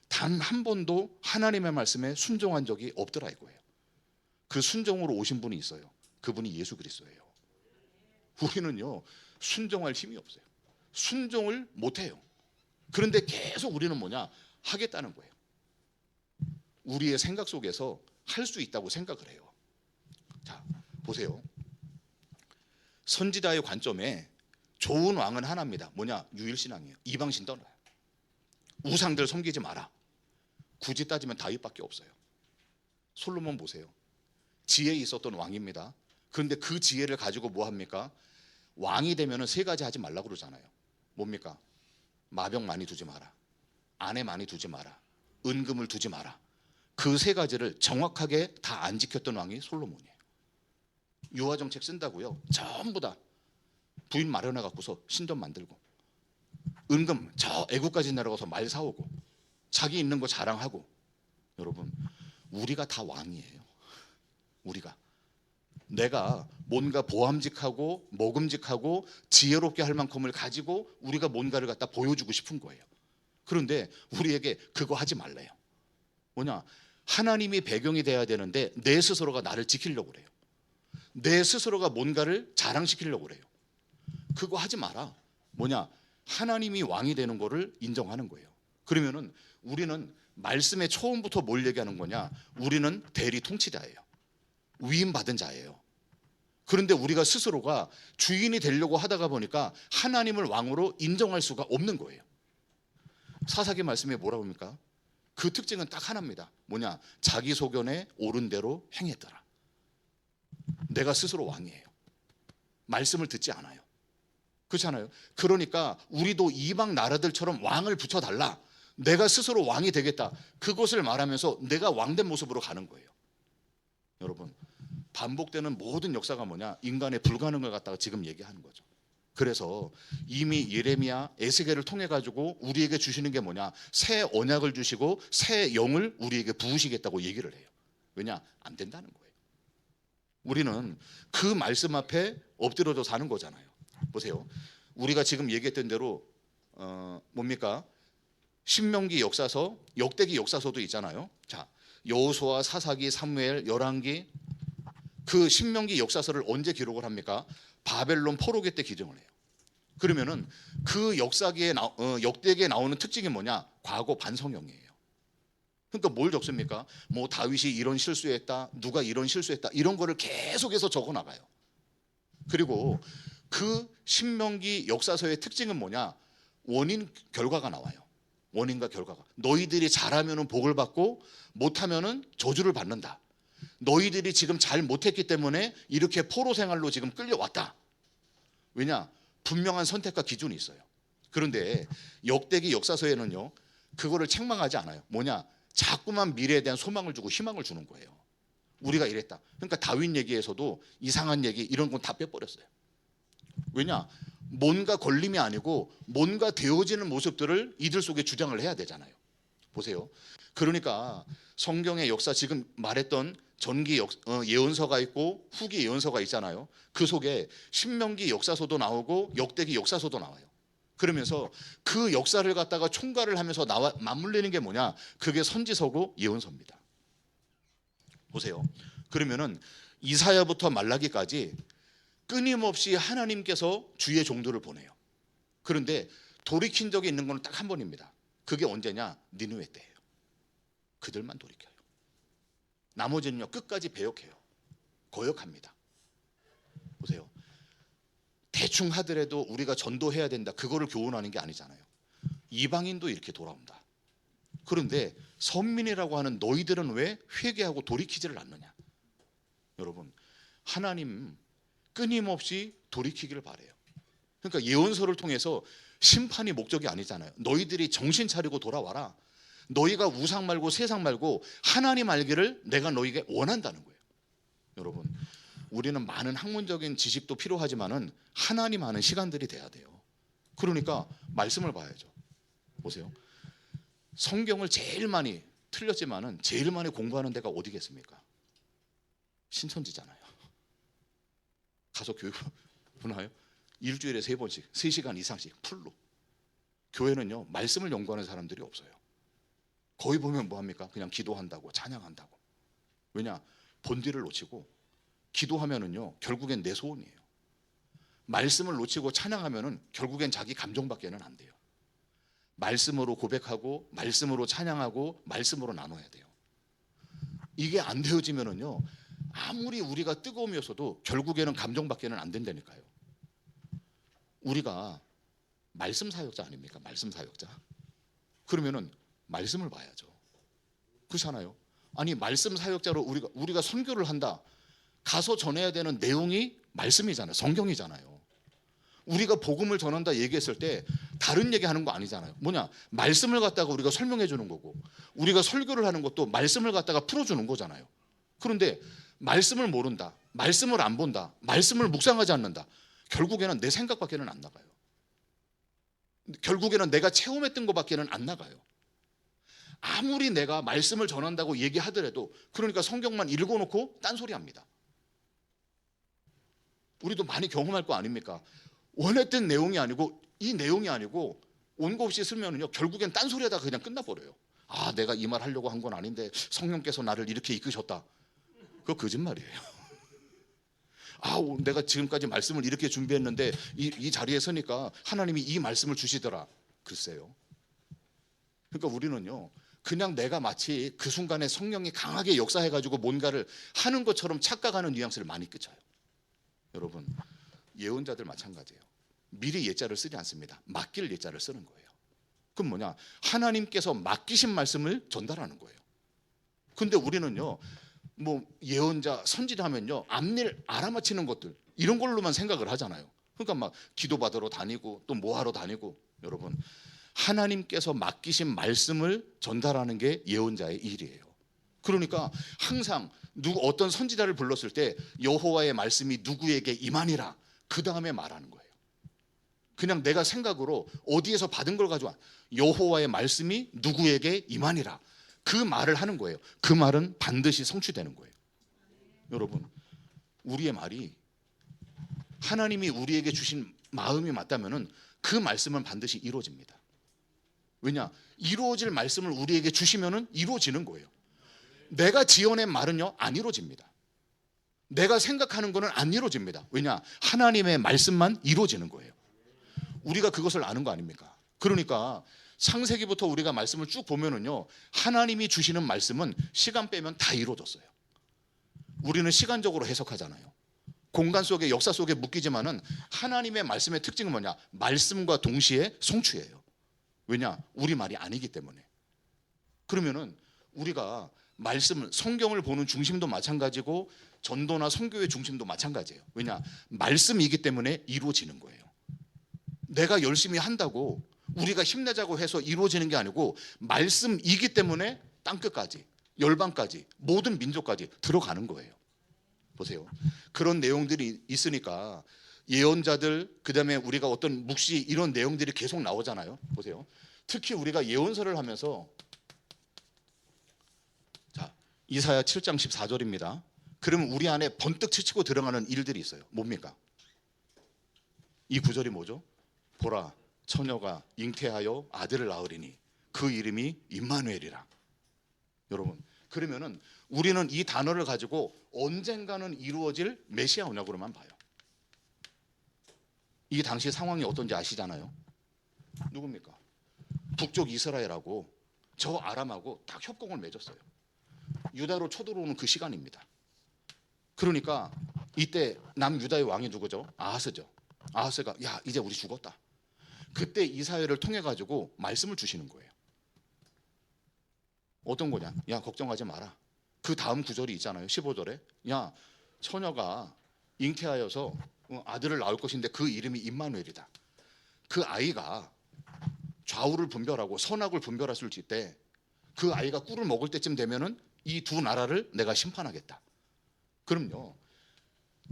단 한 번도 하나님의 말씀에 순종한 적이 없더라 이거예요. 그 순종으로 오신 분이 있어요. 그분이 예수 그리스도예요. 우리는요 순종할 힘이 없어요. 순종을 못해요. 그런데 계속 우리는 뭐냐? 하겠다는 거예요. 우리의 생각 속에서 할 수 있다고 생각을 해요. 자, 보세요. 선지자의 관점에 좋은 왕은 하나입니다. 뭐냐? 유일신앙이에요. 이방신 떠나요. 우상들 섬기지 마라. 굳이 따지면 다윗밖에 없어요. 솔로몬 보세요. 지혜에 있었던 왕입니다. 그런데 그 지혜를 가지고 뭐 합니까? 왕이 되면 세 가지 하지 말라고 그러잖아요. 뭡니까? 마병 많이 두지 마라. 아내 많이 두지 마라. 은금을 두지 마라. 그 세 가지를 정확하게 다 안 지켰던 왕이 솔로몬이에요. 유아정책 쓴다고요. 전부 다 부인 마련해 갖고서 신전 만들고, 은금 저 애국까지 내려가서 말 사오고, 자기 있는 거 자랑하고. 여러분, 우리가 다 왕이에요. 우리가 내가 뭔가 보암직하고 먹음직하고 지혜롭게 할 만큼을 가지고 우리가 뭔가를 갖다 보여주고 싶은 거예요. 그런데 우리에게 그거 하지 말래요. 뭐냐? 하나님이 배경이 돼야 되는데 내 스스로가 나를 지키려고 그래요. 내 스스로가 뭔가를 자랑시키려고 그래요. 그거 하지 마라. 뭐냐? 하나님이 왕이 되는 거를 인정하는 거예요. 그러면은 우리는 말씀에 처음부터 뭘 얘기하는 거냐? 우리는 대리 통치자예요. 위임받은 자예요. 그런데 우리가 스스로가 주인이 되려고 하다가 보니까 하나님을 왕으로 인정할 수가 없는 거예요. 사사기 말씀에 뭐라고 합니까? 그 특징은 딱 하나입니다. 뭐냐? 자기 소견에 옳은 대로 행했더라. 내가 스스로 왕이에요. 말씀을 듣지 않아요. 그렇잖아요. 그러니까 우리도 이방 나라들처럼 왕을 붙여달라. 내가 스스로 왕이 되겠다. 그것을 말하면서 내가 왕된 모습으로 가는 거예요. 여러분, 반복되는 모든 역사가 뭐냐? 인간의 불가능을 갖다가 지금 얘기하는 거죠. 그래서 이미 예레미야, 에스겔을 통해 가지고 우리에게 주시는 게 뭐냐? 새 언약을 주시고 새 영을 우리에게 부으시겠다고 얘기를 해요. 왜냐? 안 된다는 거예요. 우리는 그 말씀 앞에 엎드려져 사는 거잖아요. 보세요. 우리가 지금 얘기했던 대로 뭡니까? 신명기 역사서, 역대기 역사서도 있잖아요. 자, 여호수아, 사사기, 사무엘, 열왕기, 그 신명기 역사서를 언제 기록을 합니까? 바벨론 포로기 때 기정을 해요. 그러면은 그 역사기에 역대기에 나오는 특징이 뭐냐? 과거 반성형이에요. 그러니까 뭘 적습니까? 뭐 다윗이 이런 실수했다, 누가 이런 실수했다, 이런 거를 계속해서 적어 나가요. 그리고 그 신명기 역사서의 특징은 뭐냐? 원인 결과가 나와요. 원인과 결과가. 너희들이 잘하면은 복을 받고 못하면은 저주를 받는다. 너희들이 지금 잘 못했기 때문에 이렇게 포로 생활로 지금 끌려왔다. 왜냐? 분명한 선택과 기준이 있어요. 그런데 역대기 역사서에는요, 그거를 책망하지 않아요. 뭐냐? 자꾸만 미래에 대한 소망을 주고 희망을 주는 거예요. 우리가 이랬다. 그러니까 다윗 얘기에서도 이상한 얘기 이런 건 다 빼버렸어요. 왜냐? 뭔가 걸림이 아니고 뭔가 되어지는 모습들을 이들 속에 주장을 해야 되잖아요. 보세요. 그러니까 성경의 역사, 지금 말했던 전기 예언서가 있고 후기 예언서가 있잖아요. 그 속에 신명기 역사서도 나오고 역대기 역사서도 나와요. 그러면서 그 역사를 갖다가 총괄을 하면서 맞물리는 게 뭐냐? 그게 선지서고 예언서입니다. 보세요. 그러면은 이사야부터 말라기까지 끊임없이 하나님께서 주의 종들을 보내요. 그런데 돌이킨 적이 있는 건 딱 한 번입니다. 그게 언제냐? 니느웨 때예요. 그들만 돌이켜요. 나머지는요, 끝까지 배역해요. 거역합니다. 보세요. 대충 하더라도 우리가 전도해야 된다, 그거를 교훈하는 게 아니잖아요. 이방인도 이렇게 돌아온다. 그런데 선민이라고 하는 너희들은 왜 회개하고 돌이키지를 않느냐? 여러분, 하나님 끊임없이 돌이키기를 바래요. 그러니까 예언서를 통해서 심판이 목적이 아니잖아요. 너희들이 정신 차리고 돌아와라. 너희가 우상 말고 세상 말고 하나님 알기를 내가 너희에게 원한다는 거예요. 여러분, 우리는 많은 학문적인 지식도 필요하지만은 하나님 아는 시간들이 돼야 돼요. 그러니까 말씀을 봐야죠. 보세요. 성경을 제일 많이 틀렸지만은 제일 많이 공부하는 데가 어디겠습니까? 신천지잖아요. 가서 교육 보나요? 일주일에 3번씩 3시간 이상씩 풀로. 교회는요 말씀을 연구하는 사람들이 없어요. 거기 보면 뭐합니까? 그냥 기도한다고 찬양한다고. 왜냐? 본질을 놓치고 기도하면은요 결국엔 내 소원이에요. 말씀을 놓치고 찬양하면은 결국엔 자기 감정밖에는 안 돼요. 말씀으로 고백하고 말씀으로 찬양하고 말씀으로 나눠야 돼요. 이게 안 되어지면은요 아무리 우리가 뜨거움이었어도 결국에는 감정밖에는 안 된다니까요. 우리가 말씀 사역자 아닙니까? 말씀 사역자. 그러면은 말씀을 봐야죠. 그렇잖아요. 아니 말씀 사역자로 우리가 선교를 한다. 가서 전해야 되는 내용이 말씀이잖아요. 성경이잖아요. 우리가 복음을 전한다 얘기했을 때 다른 얘기하는 거 아니잖아요. 뭐냐? 말씀을 갖다가 우리가 설명해 주는 거고 우리가 설교를 하는 것도 말씀을 갖다가 풀어주는 거잖아요. 그런데 말씀을 모른다. 말씀을 안 본다. 말씀을 묵상하지 않는다. 결국에는 내 생각밖에는 안 나가요. 결국에는 내가 체험했던 것밖에는 안 나가요. 아무리 내가 말씀을 전한다고 얘기하더라도 그러니까 성경만 읽어놓고 딴소리합니다. 우리도 많이 경험할 거 아닙니까? 원했던 내용이 아니고 이 내용이 아니고 원고 없이 쓰면은요 결국엔 딴소리하다가 그냥 끝나버려요. 아 내가 이 말 하려고 한 건 아닌데 성령께서 나를 이렇게 이끄셨다. 그거 거짓말이에요. 아 내가 지금까지 말씀을 이렇게 준비했는데 이 자리에 서니까 하나님이 이 말씀을 주시더라. 글쎄요. 그러니까 우리는요 그냥 내가 마치 그 순간에 성령이 강하게 역사해가지고 뭔가를 하는 것처럼 착각하는 뉘앙스를 많이 끼쳐요. 여러분 예언자들 마찬가지예요. 미리 예자를 쓰지 않습니다. 맡길 예자를 쓰는 거예요. 그럼 뭐냐? 하나님께서 맡기신 말씀을 전달하는 거예요. 근데 우리는요 뭐 예언자 선지자 하면요 앞일 알아맞히는 것들 이런 걸로만 생각을 하잖아요. 그러니까 막 기도받으러 다니고 또 뭐하러 다니고. 여러분 하나님께서 맡기신 말씀을 전달하는 게 예언자의 일이에요. 그러니까 항상 어떤 선지자를 불렀을 때 여호와의 말씀이 누구에게 임하니라 그 다음에 말하는 거예요. 그냥 내가 생각으로 어디에서 받은 걸 가지고 여호와의 말씀이 누구에게 임하니라 그 말을 하는 거예요. 그 말은 반드시 성취되는 거예요. 여러분 우리의 말이 하나님이 우리에게 주신 마음이 맞다면은 그 말씀은 반드시 이루어집니다. 왜냐? 이루어질 말씀을 우리에게 주시면은 이루어지는 거예요. 내가 지어낸 말은요 안 이루어집니다. 내가 생각하는 거는 안 이루어집니다. 왜냐? 하나님의 말씀만 이루어지는 거예요. 우리가 그것을 아는 거 아닙니까? 그러니까 창세기부터 우리가 말씀을 쭉 보면은요 하나님이 주시는 말씀은 시간 빼면 다 이루어졌어요. 우리는 시간적으로 해석하잖아요. 공간 속에 역사 속에 묶이지만은 하나님의 말씀의 특징은 뭐냐? 말씀과 동시에 성취예요. 왜냐? 우리 말이 아니기 때문에. 그러면은 우리가 말씀을 성경을 보는 중심도 마찬가지고 전도나 선교의 중심도 마찬가지예요. 왜냐? 말씀이기 때문에 이루어지는 거예요. 내가 열심히 한다고 우리가 힘내자고 해서 이루어지는 게 아니고 말씀이기 때문에 땅끝까지 열방까지 모든 민족까지 들어가는 거예요. 보세요. 그런 내용들이 있으니까 예언자들 그다음에 우리가 어떤 묵시 이런 내용들이 계속 나오잖아요. 보세요. 특히 우리가 예언서를 하면서 자 이사야 7장 14절입니다. 그러면 우리 안에 번뜩 치치고 들어가는 일들이 있어요. 뭡니까? 이 구절이 뭐죠? 보라 처녀가 잉태하여 아들을 낳으리니 그 이름이 임마누엘이라. 여러분 그러면은 우리는 이 단어를 가지고 언젠가는 이루어질 메시아 언약으로만 봐요. 이 당시 상황이 어떤지 아시잖아요. 누굽니까? 북쪽 이스라엘하고 저 아람하고 딱 협공을 맺었어요. 유다로 쳐들어오는 그 시간입니다. 그러니까 이때 남유다의 왕이 누구죠? 아하스죠. 아하스가 야 이제 우리 죽었다. 그때 이사야를 통해 가지고 말씀을 주시는 거예요. 어떤 거냐? 야 걱정하지 마라. 그 다음 구절이 있잖아요. 15절에 야 처녀가 잉태하여서 아들을 낳을 것인데 그 이름이 임마누엘이다. 그 아이가 좌우를 분별하고 선악을 분별했을 때 그 아이가 꿀을 먹을 때쯤 되면은 이 두 나라를 내가 심판하겠다. 그럼요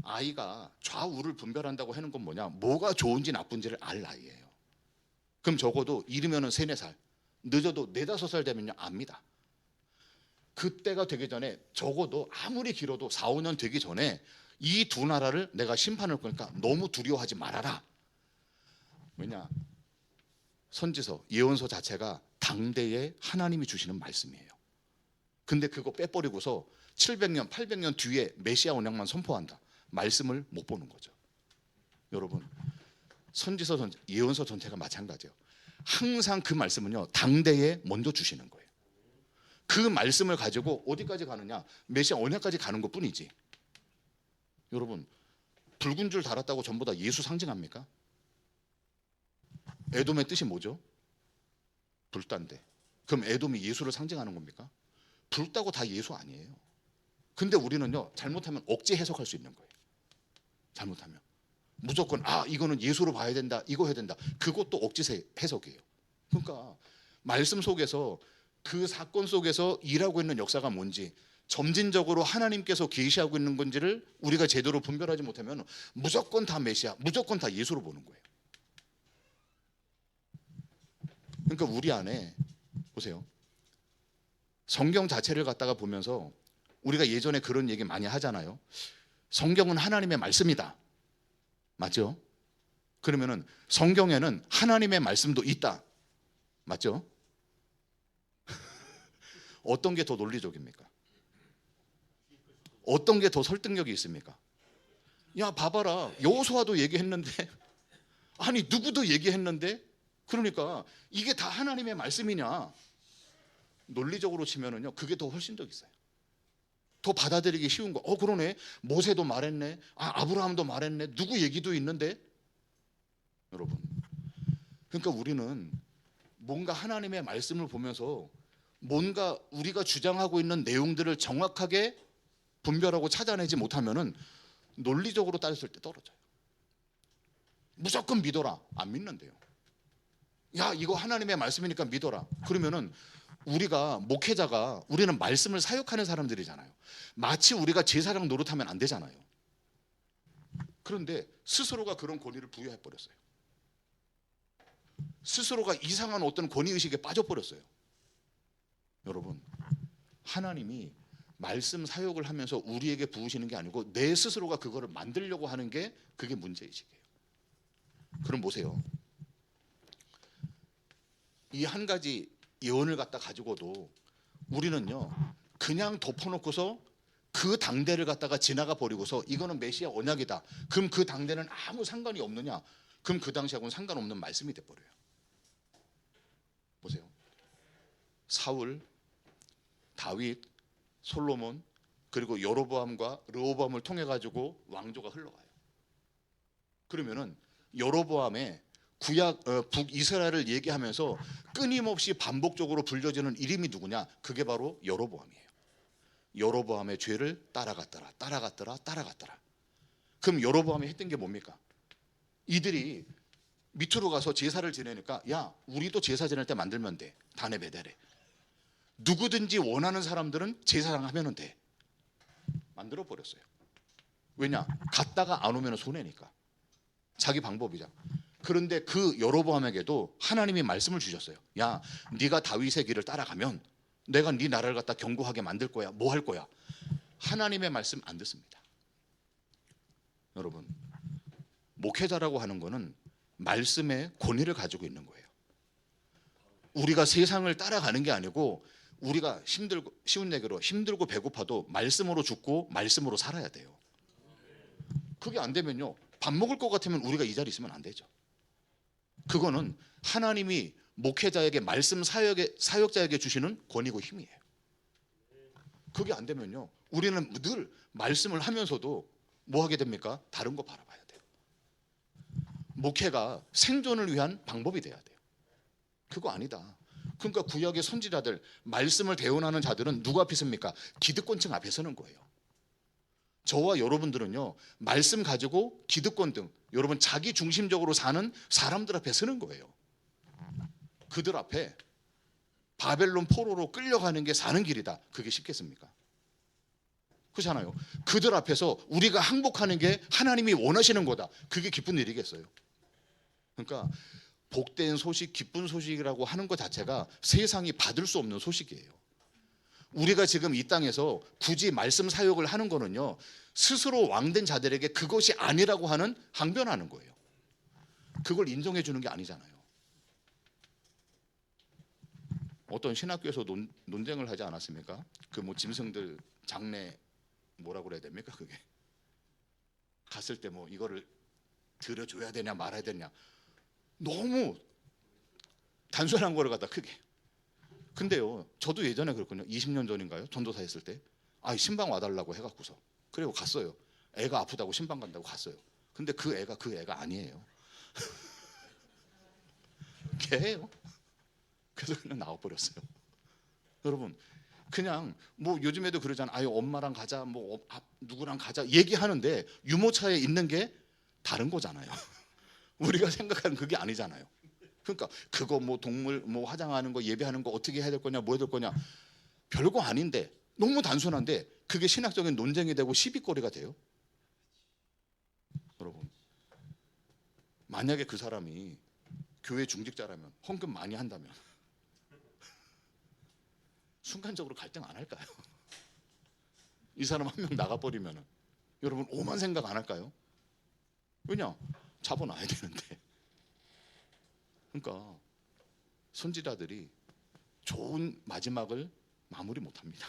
아이가 좌우를 분별한다고 하는 건 뭐냐? 뭐가 좋은지 나쁜지를 알 나이예요. 그럼 적어도 이르면은 3, 4살, 늦어도 4, 5살 되면요 압니다. 그때가 되기 전에 적어도 아무리 길어도 4, 5년 되기 전에 이 두 나라를 내가 심판할 거니까 너무 두려워하지 말아라. 왜냐? 선지서, 예언서 자체가 당대에 하나님이 주시는 말씀이에요. 근데 그거 빼버리고서 700년, 800년 뒤에 메시아 언약만 선포한다. 말씀을 못 보는 거죠. 여러분, 선지서, 예언서 전체가 마찬가지예요. 항상 그 말씀은요 당대에 먼저 주시는 거예요. 그 말씀을 가지고 어디까지 가느냐? 메시아 언약까지 가는 것뿐이지. 여러분, 붉은 줄 달았다고 전부 다 예수 상징합니까? 에돔의 뜻이 뭐죠? 불단데. 그럼 에돔이 예수를 상징하는 겁니까? 불다고 다 예수 아니에요. 근데 우리는요 잘못하면 억지 해석할 수 있는 거예요. 잘못하면 무조건 이거는 예수로 봐야 된다, 이거 해야 된다. 그것도 억지 해석이에요. 그러니까 말씀 속에서 그 사건 속에서 일하고 있는 역사가 뭔지, 점진적으로 하나님께서 계시하고 있는 건지를 우리가 제대로 분별하지 못하면 무조건 다 메시아, 무조건 다 예수로 보는 거예요. 그러니까 우리 안에 보세요. 성경 자체를 갖다가 보면서 우리가 예전에 그런 얘기 많이 하잖아요. 성경은 하나님의 말씀이다. 맞죠? 그러면은 성경에는 하나님의 말씀도 있다. 맞죠? 어떤 게 더 논리적입니까? 어떤 게 더 설득력이 있습니까? 야, 봐봐라. 여호수아도 얘기했는데, 아니 누구도 얘기했는데, 그러니까 이게 다 하나님의 말씀이냐? 논리적으로 치면은요 그게 더 훨씬 더 있어요. 더 받아들이기 쉬운 거. 그러네. 모세도 말했네. 아브라함도 말했네. 누구 얘기도 있는데. 여러분, 그러니까 우리는 뭔가 하나님의 말씀을 보면서 뭔가 우리가 주장하고 있는 내용들을 정확하게 분별하고 찾아내지 못하면은 논리적으로 따졌을 때 떨어져요. 무조건 믿어라. 안 믿는데요. 야, 이거 하나님의 말씀이니까 믿어라. 그러면은 우리가 목회자가, 우리는 말씀을 사역하는 사람들이잖아요. 마치 우리가 제사장 노릇하면 안 되잖아요. 그런데 스스로가 그런 권위를 부여해 버렸어요. 스스로가 이상한 어떤 권위의식에 빠져버렸어요. 여러분, 하나님이 말씀 사역을 하면서 우리에게 부으시는 게 아니고 내 스스로가 그거를 만들려고 하는 게, 그게 문제의식이에요. 그럼 보세요. 이 한 가지 예언을 갖다 가지고도 우리는요 그냥 덮어놓고서 그 당대를 갖다가 지나가 버리고서 이거는 메시아 언약이다. 그럼 그 당대는 아무 상관이 없느냐? 그럼 그 당시하고는 상관없는 말씀이 돼버려요. 보세요. 사울, 다윗, 솔로몬, 그리고 여로보암과 르호보암을 통해 가지고 왕조가 흘러가요. 그러면은 여로보암의 구약 북이스라엘을 얘기하면서 끊임없이 반복적으로 불려지는 이름이 누구냐? 그게 바로 여로보암이에요. 여로보암의 죄를 따라갔더라. 그럼 여로보암이 했던 게 뭡니까? 이들이 밑으로 가서 제사를 지내니까, 야, 우리도 제사 지낼 때 만들면 돼. 단에 베델에. 누구든지 원하는 사람들은 제사장 하면 돼. 만들어 버렸어요. 왜냐? 갔다가 안 오면 손해니까. 자기 방법이죠. 그런데 그 여로보암에게도 하나님이 말씀을 주셨어요. 야, 네가 다윗의 길을 따라가면 내가 네 나라를 갖다 견고하게 만들 거야. 뭐 할 거야? 하나님의 말씀 안 듣습니다. 여러분, 목회자라고 하는 거는 말씀의 권위를 가지고 있는 거예요. 우리가 세상을 따라가는 게 아니고, 우리가 힘들고, 쉬운 얘기로 힘들고 배고파도 말씀으로 죽고 말씀으로 살아야 돼요. 그게 안 되면요, 밥 먹을 것 같으면 우리가 이 자리에 있으면 안 되죠. 그거는 하나님이 목회자에게, 말씀 사역자에게 주시는 권위고 힘이에요. 그게 안 되면요, 우리는 늘 말씀을 하면서도 뭐 하게 됩니까? 다른 거 바라봐야 돼요. 목회가 생존을 위한 방법이 돼야 돼요. 그거 아니다. 그러니까 구약의 선지자들, 말씀을 대언하는 자들은 누구 앞에 섭니까? 기득권층 앞에 서는 거예요. 저와 여러분들은요, 말씀 가지고 기득권 등, 여러분 자기 중심적으로 사는 사람들 앞에 서는 거예요. 그들 앞에 바벨론 포로로 끌려가는 게 사는 길이다. 그게 쉽겠습니까? 그렇잖아요. 그들 앞에서 우리가 항복하는 게 하나님이 원하시는 거다. 그게 기쁜 일이겠어요. 그러니까 복된 소식, 기쁜 소식이라고 하는 것 자체가 세상이 받을 수 없는 소식이에요. 우리가 지금 이 땅에서 굳이 말씀 사역을 하는 거는요, 스스로 왕된 자들에게 그것이 아니라고 하는 항변하는 거예요. 그걸 인정해 주는 게 아니잖아요. 어떤 신학교에서 논쟁을 하지 않았습니까? 그 뭐 짐승들 장례 뭐라고 그래야 됩니까? 그게 갔을 때 뭐 이거를 드려줘야 되냐 말아야 되냐, 너무 단순한 거를 갖다 크게. 근데요, 저도 예전에 그랬거든요. 20년 전인가요? 전도사 했을 때, 신방 와달라고 해갖고서 그리고 갔어요. 애가 아프다고 신방 간다고 갔어요. 근데 그 애가 아니에요. 걔예요. 그래서 그냥 나와버렸어요. 여러분, 그냥 뭐 요즘에도 그러잖아요. 엄마랑 가자, 뭐 누구랑 가자 얘기하는데 유모차에 있는 게 다른 거잖아요. 우리가 생각하는 그게 아니잖아요. 그러니까 그거 뭐 동물 뭐 화장하는 거, 예배하는 거 어떻게 해야 될 거냐, 뭐 해야 될 거냐, 별거 아닌데 너무 단순한데 그게 신학적인 논쟁이 되고 시비거리가 돼요. 여러분, 만약에 그 사람이 교회 중직자라면, 헌금 많이 한다면 순간적으로 갈등 안 할까요? 이 사람 한 명 나가버리면 여러분 오만 생각 안 할까요? 왜냐? 잡아놔야 되는데. 그러니까 선지자들이 좋은 마지막을 마무리 못합니다.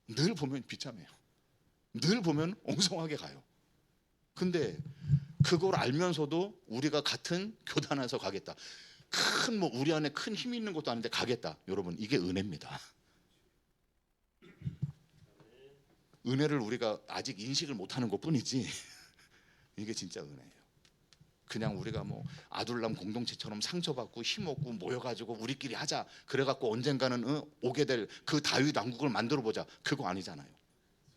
늘 보면 비참해요. 늘 보면 엉성하게 가요. 근데 그걸 알면서도 우리가 같은 교단 안에서 가겠다, 큰 뭐 우리 안에 큰 힘이 있는 것도 아닌데 가겠다. 여러분, 이게 은혜입니다. 은혜를 우리가 아직 인식을 못하는 것뿐이지 이게 진짜 은혜예요. 그냥 우리가 뭐 아둘람 공동체처럼 상처받고 힘없고 모여가지고 우리끼리 하자, 그래갖고 언젠가는 오게 될 그 다윗 왕국을 만들어 보자, 그거 아니잖아요.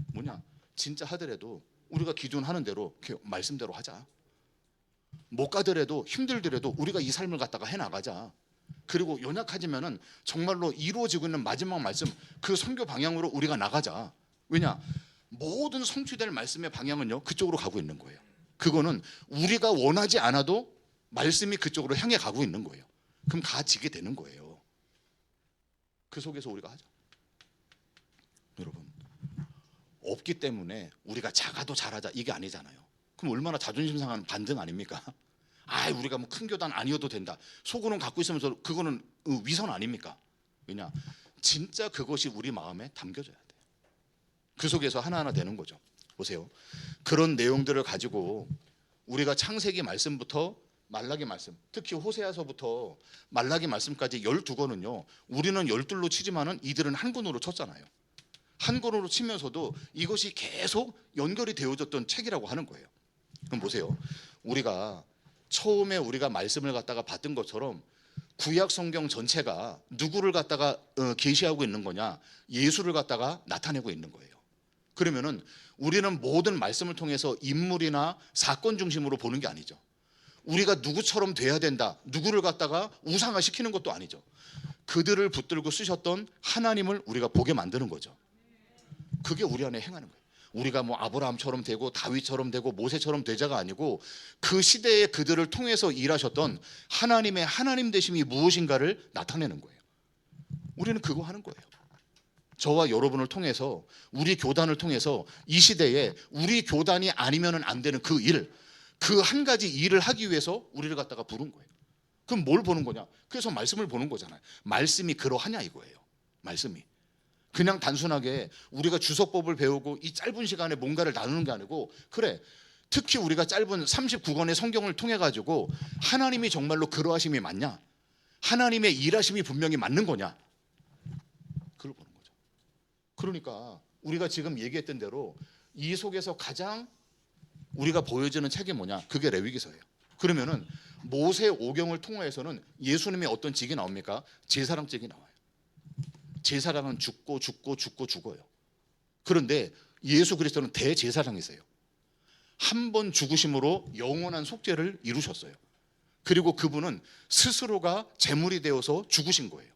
뭐냐, 진짜 하더라도 우리가 기존 하는 대로 말씀대로 하자. 못 가더라도 힘들더라도 우리가 이 삶을 갖다가 해나가자. 그리고 연약하지면은 정말로 이루어지고 있는 마지막 말씀, 그 선교 방향으로 우리가 나가자. 왜냐, 모든 성취될 말씀의 방향은요 그쪽으로 가고 있는 거예요. 그거는 우리가 원하지 않아도 말씀이 그쪽으로 향해 가고 있는 거예요. 그럼 가지게 되는 거예요. 그 속에서 우리가 하자. 여러분, 없기 때문에 우리가 작아도 잘하자 이게 아니잖아요. 그럼 얼마나 자존심 상하는 반등 아닙니까? 우리가 뭐 큰 교단 아니어도 된다, 속으로는 갖고 있으면서 그거는 위선 아닙니까? 왜냐, 진짜 그것이 우리 마음에 담겨져야 돼요. 그 속에서 하나하나 되는 거죠. 보세요. 그런 내용들을 가지고 우리가 창세기 말씀부터 말라기 말씀, 특히 호세아서부터 말라기 말씀까지 12권은요 우리는 12로 치지만은 이들은 한 권으로 쳤잖아요. 한 권으로 치면서도 이것이 계속 연결이 되어졌던 책이라고 하는 거예요. 그럼 보세요. 우리가 처음에 우리가 말씀을 갖다가 봤던 것처럼 구약 성경 전체가 누구를 갖다가 계시하고 있는 거냐, 예수를 갖다가 나타내고 있는 거예요. 그러면은 우리는 모든 말씀을 통해서 인물이나 사건 중심으로 보는 게 아니죠. 우리가 누구처럼 돼야 된다, 누구를 갖다가 우상화시키는 것도 아니죠. 그들을 붙들고 쓰셨던 하나님을 우리가 보게 만드는 거죠. 그게 우리 안에 행하는 거예요. 우리가 뭐 아브라함처럼 되고 다윗처럼 되고 모세처럼 되자가 아니고 그 시대에 그들을 통해서 일하셨던 하나님의 하나님 되심이 무엇인가를 나타내는 거예요. 우리는 그거 하는 거예요. 저와 여러분을 통해서, 우리 교단을 통해서 이 시대에 우리 교단이 아니면 안 되는 그 일, 그 한 가지 일을 하기 위해서 우리를 갖다가 부른 거예요. 그럼 뭘 보는 거냐? 그래서 말씀을 보는 거잖아요. 말씀이 그러하냐 이거예요. 말씀이 그냥 단순하게 우리가 주석법을 배우고 이 짧은 시간에 뭔가를 나누는 게 아니고, 그래, 특히 우리가 짧은 39권의 성경을 통해 가지고 하나님이 정말로 그러하심이 맞냐, 하나님의 일하심이 분명히 맞는 거냐, 그걸 보는 거죠. 그러니까 우리가 지금 얘기했던 대로 이 속에서 가장 우리가 보여지는 책이 뭐냐, 그게 레위기서예요. 그러면은 모세 오경을 통해서는 예수님의 어떤 직이 나옵니까? 제사장 직이 나와요. 제사장은 죽어요. 그런데 예수 그리스도는 대제사장이세요. 한 번 죽으심으로 영원한 속죄를 이루셨어요. 그리고 그분은 스스로가 제물이 되어서 죽으신 거예요.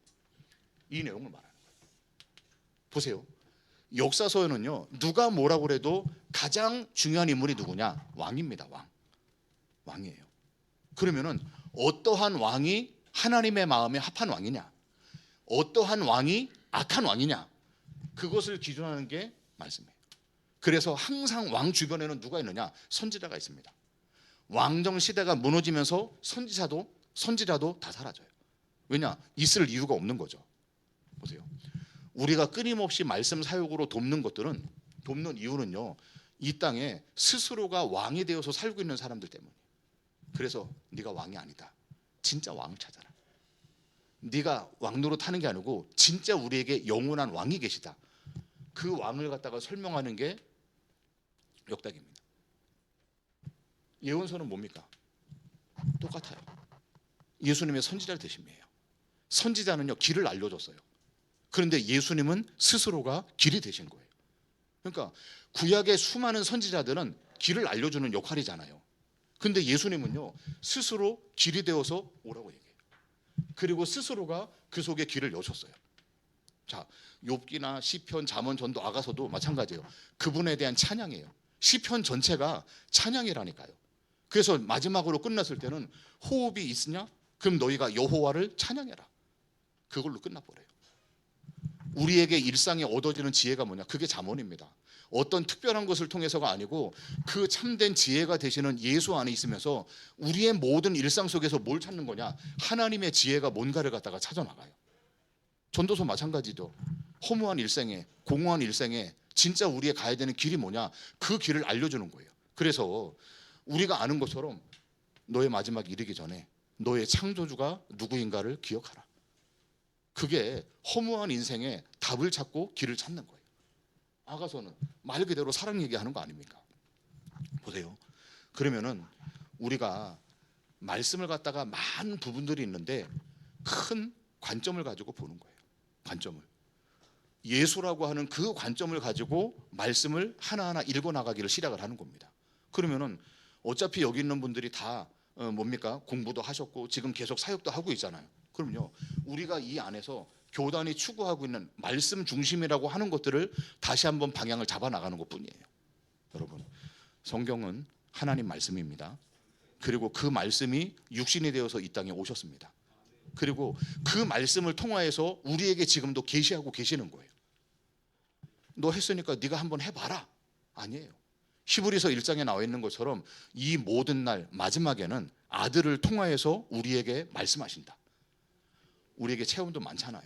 이 내용을 말하는 거예요. 보세요. 역사서에는요, 누가 뭐라고 그래도 가장 중요한 인물이 누구냐? 왕입니다. 왕이에요. 그러면은 어떠한 왕이 하나님의 마음에 합한 왕이냐, 어떠한 왕이 악한 왕이냐, 그것을 기준하는 게 말씀이에요. 그래서 항상 왕 주변에는 누가 있느냐? 선지자가 있습니다. 왕정 시대가 무너지면서 선지자도 다 사라져요. 왜냐? 있을 이유가 없는 거죠. 보세요. 우리가 끊임없이 말씀 사역으로 돕는 이유는요, 이 땅에 스스로가 왕이 되어서 살고 있는 사람들 때문이에요. 그래서 네가 왕이 아니다, 진짜 왕을 찾아라. 네가 왕 노릇하는 게 아니고 진짜 우리에게 영원한 왕이 계시다, 그 왕을 갖다가 설명하는 게 역닥입니다. 예언서는 뭡니까? 똑같아요. 예수님의 선지자를 대신해요. 선지자는요, 길을 알려줬어요. 그런데 예수님은 스스로가 길이 되신 거예요. 그러니까 구약의 수많은 선지자들은 길을 알려주는 역할이잖아요. 근데 예수님은요, 스스로 길이 되어서 오라고 얘기해요. 그리고 스스로가 그 속에 길을 여셨어요. 자, 욥기나 시편, 잠언, 전도, 아가서도 마찬가지예요. 그분에 대한 찬양이에요. 시편 전체가 찬양이라니까요. 그래서 마지막으로 끝났을 때는 호흡이 있으냐? 그럼 너희가 여호와를 찬양해라. 그걸로 끝나버려요. 우리에게 일상에 얻어지는 지혜가 뭐냐? 그게 잠언입니다. 어떤 특별한 것을 통해서가 아니고 그 참된 지혜가 되시는 예수 안에 있으면서 우리의 모든 일상 속에서 뭘 찾는 거냐? 하나님의 지혜가 뭔가를 갖다가 찾아나가요. 전도서 마찬가지죠. 허무한 일생에, 공허한 일생에 진짜 우리의 가야 되는 길이 뭐냐? 그 길을 알려주는 거예요. 그래서 우리가 아는 것처럼 너의 마지막이 이르기 전에 너의 창조주가 누구인가를 기억하라. 그게 허무한 인생에 답을 찾고 길을 찾는 거예요. 아가서는 말 그대로 사랑 얘기하는 거 아닙니까? 보세요. 그러면은 우리가 말씀을 갖다가 많은 부분들이 있는데 큰 관점을 가지고 보는 거예요. 관점을. 예수라고 하는 그 관점을 가지고 말씀을 하나하나 읽어 나가기를 시작을 하는 겁니다. 그러면은 어차피 여기 있는 분들이 다 뭡니까? 공부도 하셨고 지금 계속 사역도 하고 있잖아요. 그럼요, 우리가 이 안에서 교단이 추구하고 있는 말씀 중심이라고 하는 것들을 다시 한번 방향을 잡아 나가는 것뿐이에요. 여러분, 성경은 하나님 말씀입니다. 그리고 그 말씀이 육신이 되어서 이 땅에 오셨습니다. 그리고 그 말씀을 통하여서 우리에게 지금도 계시하고 계시는 거예요. 너 했으니까 네가 한번 해봐라, 아니에요. 히브리서 1장에 나와 있는 것처럼 이 모든 날 마지막에는 아들을 통하여서 우리에게 말씀하신다. 우리에게 체험도 많잖아요.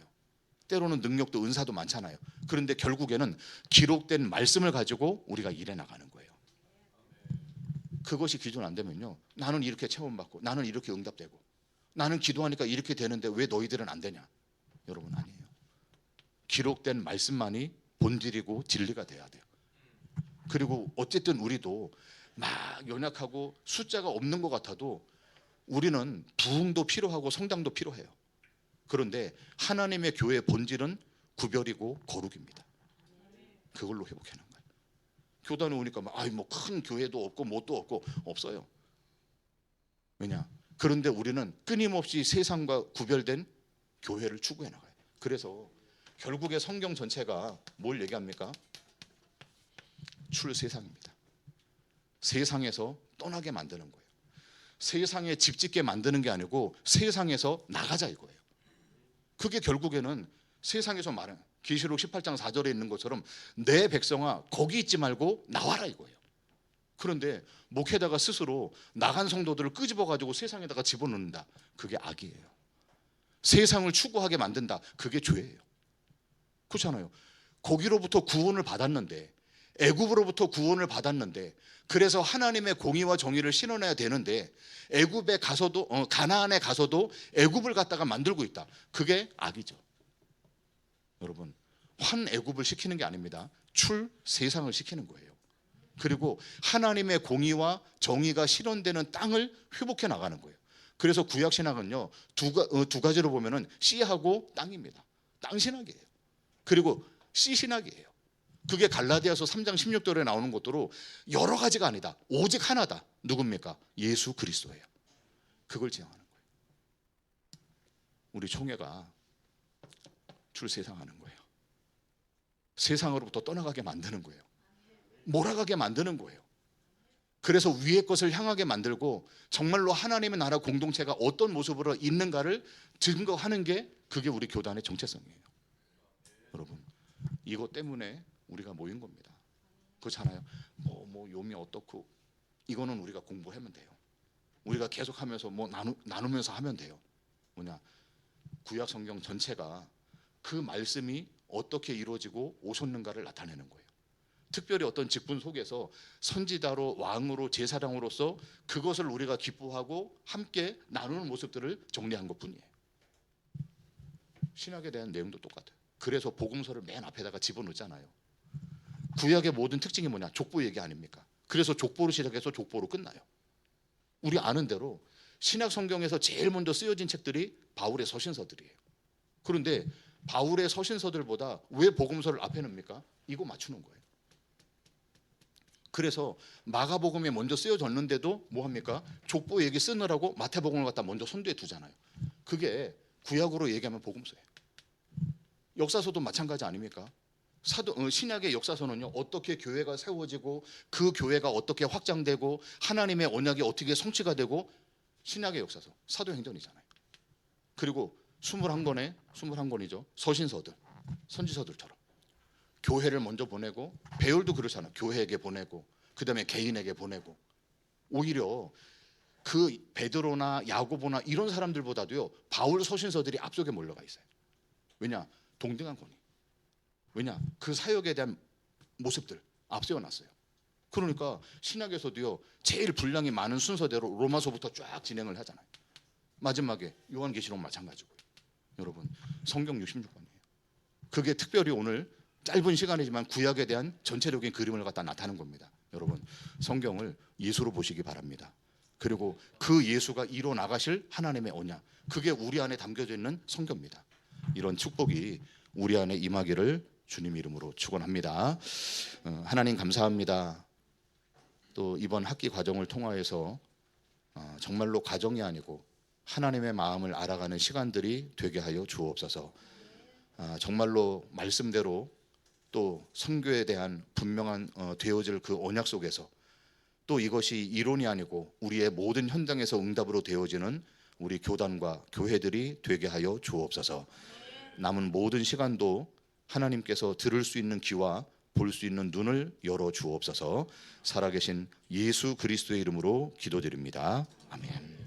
때로는 능력도 은사도 많잖아요. 그런데 결국에는 기록된 말씀을 가지고 우리가 일해 나가는 거예요. 그것이 기준 안 되면요, 나는 이렇게 체험받고 나는 이렇게 응답되고 나는 기도하니까 이렇게 되는데 왜 너희들은 안 되냐? 여러분, 아니에요. 기록된 말씀만이 본질이고 진리가 돼야 돼요. 그리고 어쨌든 우리도 막 연약하고 숫자가 없는 것 같아도 우리는 부흥도 필요하고 성당도 필요해요. 그런데 하나님의 교회의 본질은 구별이고 거룩입니다. 그걸로 회복하는 거예요. 교단에 오니까 뭐 큰 교회도 없고 뭣도 없고 없어요. 왜냐? 그런데 우리는 끊임없이 세상과 구별된 교회를 추구해 나가요. 그래서 결국에 성경 전체가 뭘 얘기합니까? 출세상입니다. 세상에서 떠나게 만드는 거예요. 세상에 집 짓게 만드는 게 아니고 세상에서 나가자 이거예요. 그게 결국에는 세상에서 말하는 계시록 18장 4절에 있는 것처럼 내 백성아 거기 있지 말고 나와라 이거예요. 그런데 목회자가 스스로 나간 성도들을 끄집어 가지고 세상에다가 집어넣는다. 그게 악이에요. 세상을 추구하게 만든다. 그게 죄예요. 그렇잖아요. 거기로부터 구원을 받았는데, 애굽으로부터 구원을 받았는데, 그래서 하나님의 공의와 정의를 신원해야 되는데 애굽에 가서도 가나안에 가서도 애굽을 갖다가 만들고 있다. 그게 악이죠. 여러분, 환 애굽을 시키는 게 아닙니다. 출 세상을 시키는 거예요. 그리고 하나님의 공의와 정의가 실현되는 땅을 회복해 나가는 거예요. 그래서 구약 신학은요, 두 가지로 보면은 씨하고 땅입니다. 땅 신학이에요. 그리고 씨 신학이에요. 그게 갈라디아서 3장 16절에 나오는 것대로 여러 가지가 아니다. 오직 하나다. 누굽니까? 예수 그리스도예요. 그걸 지향하는 거예요. 우리 총회가 출세상하는 거예요. 세상으로부터 떠나가게 만드는 거예요. 몰아가게 만드는 거예요. 그래서 위의 것을 향하게 만들고 정말로 하나님의 나라 공동체가 어떤 모습으로 있는가를 증거하는 게 그게 우리 교단의 정체성이에요. 여러분, 이것 때문에 우리가 모인 겁니다. 그렇잖아요. 뭐 요미 어떻고, 이거는 우리가 공부하면 돼요. 우리가 계속하면서 뭐 나누면서 하면 돼요. 뭐냐, 구약 성경 전체가 그 말씀이 어떻게 이루어지고 오셨는가를 나타내는 거예요. 특별히 어떤 직분 속에서 선지자로, 왕으로, 제사장으로서 그것을 우리가 기뻐하고 함께 나누는 모습들을 정리한 것뿐이에요. 신약에 대한 내용도 똑같아요. 그래서 복음서를 맨 앞에다가 집어넣잖아요. 구약의 모든 특징이 뭐냐? 족보 얘기 아닙니까? 그래서 족보로 시작해서 족보로 끝나요. 우리 아는 대로 신약 성경에서 제일 먼저 쓰여진 책들이 바울의 서신서들이에요. 그런데 바울의 서신서들보다 왜 복음서를 앞에 넣습니까? 이거 맞추는 거예요. 그래서 마가복음에 먼저 쓰여졌는데도 뭐 합니까? 족보 얘기 쓰느라고 마태복음을 갖다 먼저 선두에 두잖아요. 그게 구약으로 얘기하면 복음서예요. 역사서도 마찬가지 아닙니까? 신약의 역사서는요, 어떻게 교회가 세워지고 그 교회가 어떻게 확장되고 하나님의 언약이 어떻게 성취가 되고, 신약의 역사서 사도행전이잖아요. 그리고 21권이죠. 서신서들, 선지서들처럼 교회를 먼저 보내고, 베울도 그렇잖아요. 교회에게 보내고 그 다음에 개인에게 보내고. 오히려 그 베드로나 야고보나 이런 사람들보다도요, 바울 서신서들이 앞쪽에 몰려가 있어요. 왜냐? 동등한 권위. 왜냐? 그 사역에 대한 모습들 앞세워놨어요. 그러니까 신약에서도요, 제일 분량이 많은 순서대로 로마서부터 쫙 진행을 하잖아요. 마지막에 요한계시록 마찬가지고요. 여러분, 성경 66권이에요. 그게 특별히 오늘 짧은 시간이지만 구약에 대한 전체적인 그림을 갖다 나타내는 겁니다. 여러분, 성경을 예수로 보시기 바랍니다. 그리고 그 예수가 이뤄 나가실 하나님의 언약, 그게 우리 안에 담겨져 있는 성경입니다. 이런 축복이 우리 안에 임하기를 주님 이름으로 축원합니다. 하나님 감사합니다. 또 이번 학기 과정을 통하여서 정말로 과정이 아니고 하나님의 마음을 알아가는 시간들이 되게 하여 주옵소서. 정말로 말씀대로 또 선교에 대한 분명한 되어질 그 언약 속에서 또 이것이 이론이 아니고 우리의 모든 현장에서 응답으로 되어지는 우리 교단과 교회들이 되게 하여 주옵소서. 남은 모든 시간도 하나님께서 들을 수 있는 귀와 볼 수 있는 눈을 열어 주옵소서. 살아계신 예수 그리스도의 이름으로 기도드립니다. 아멘.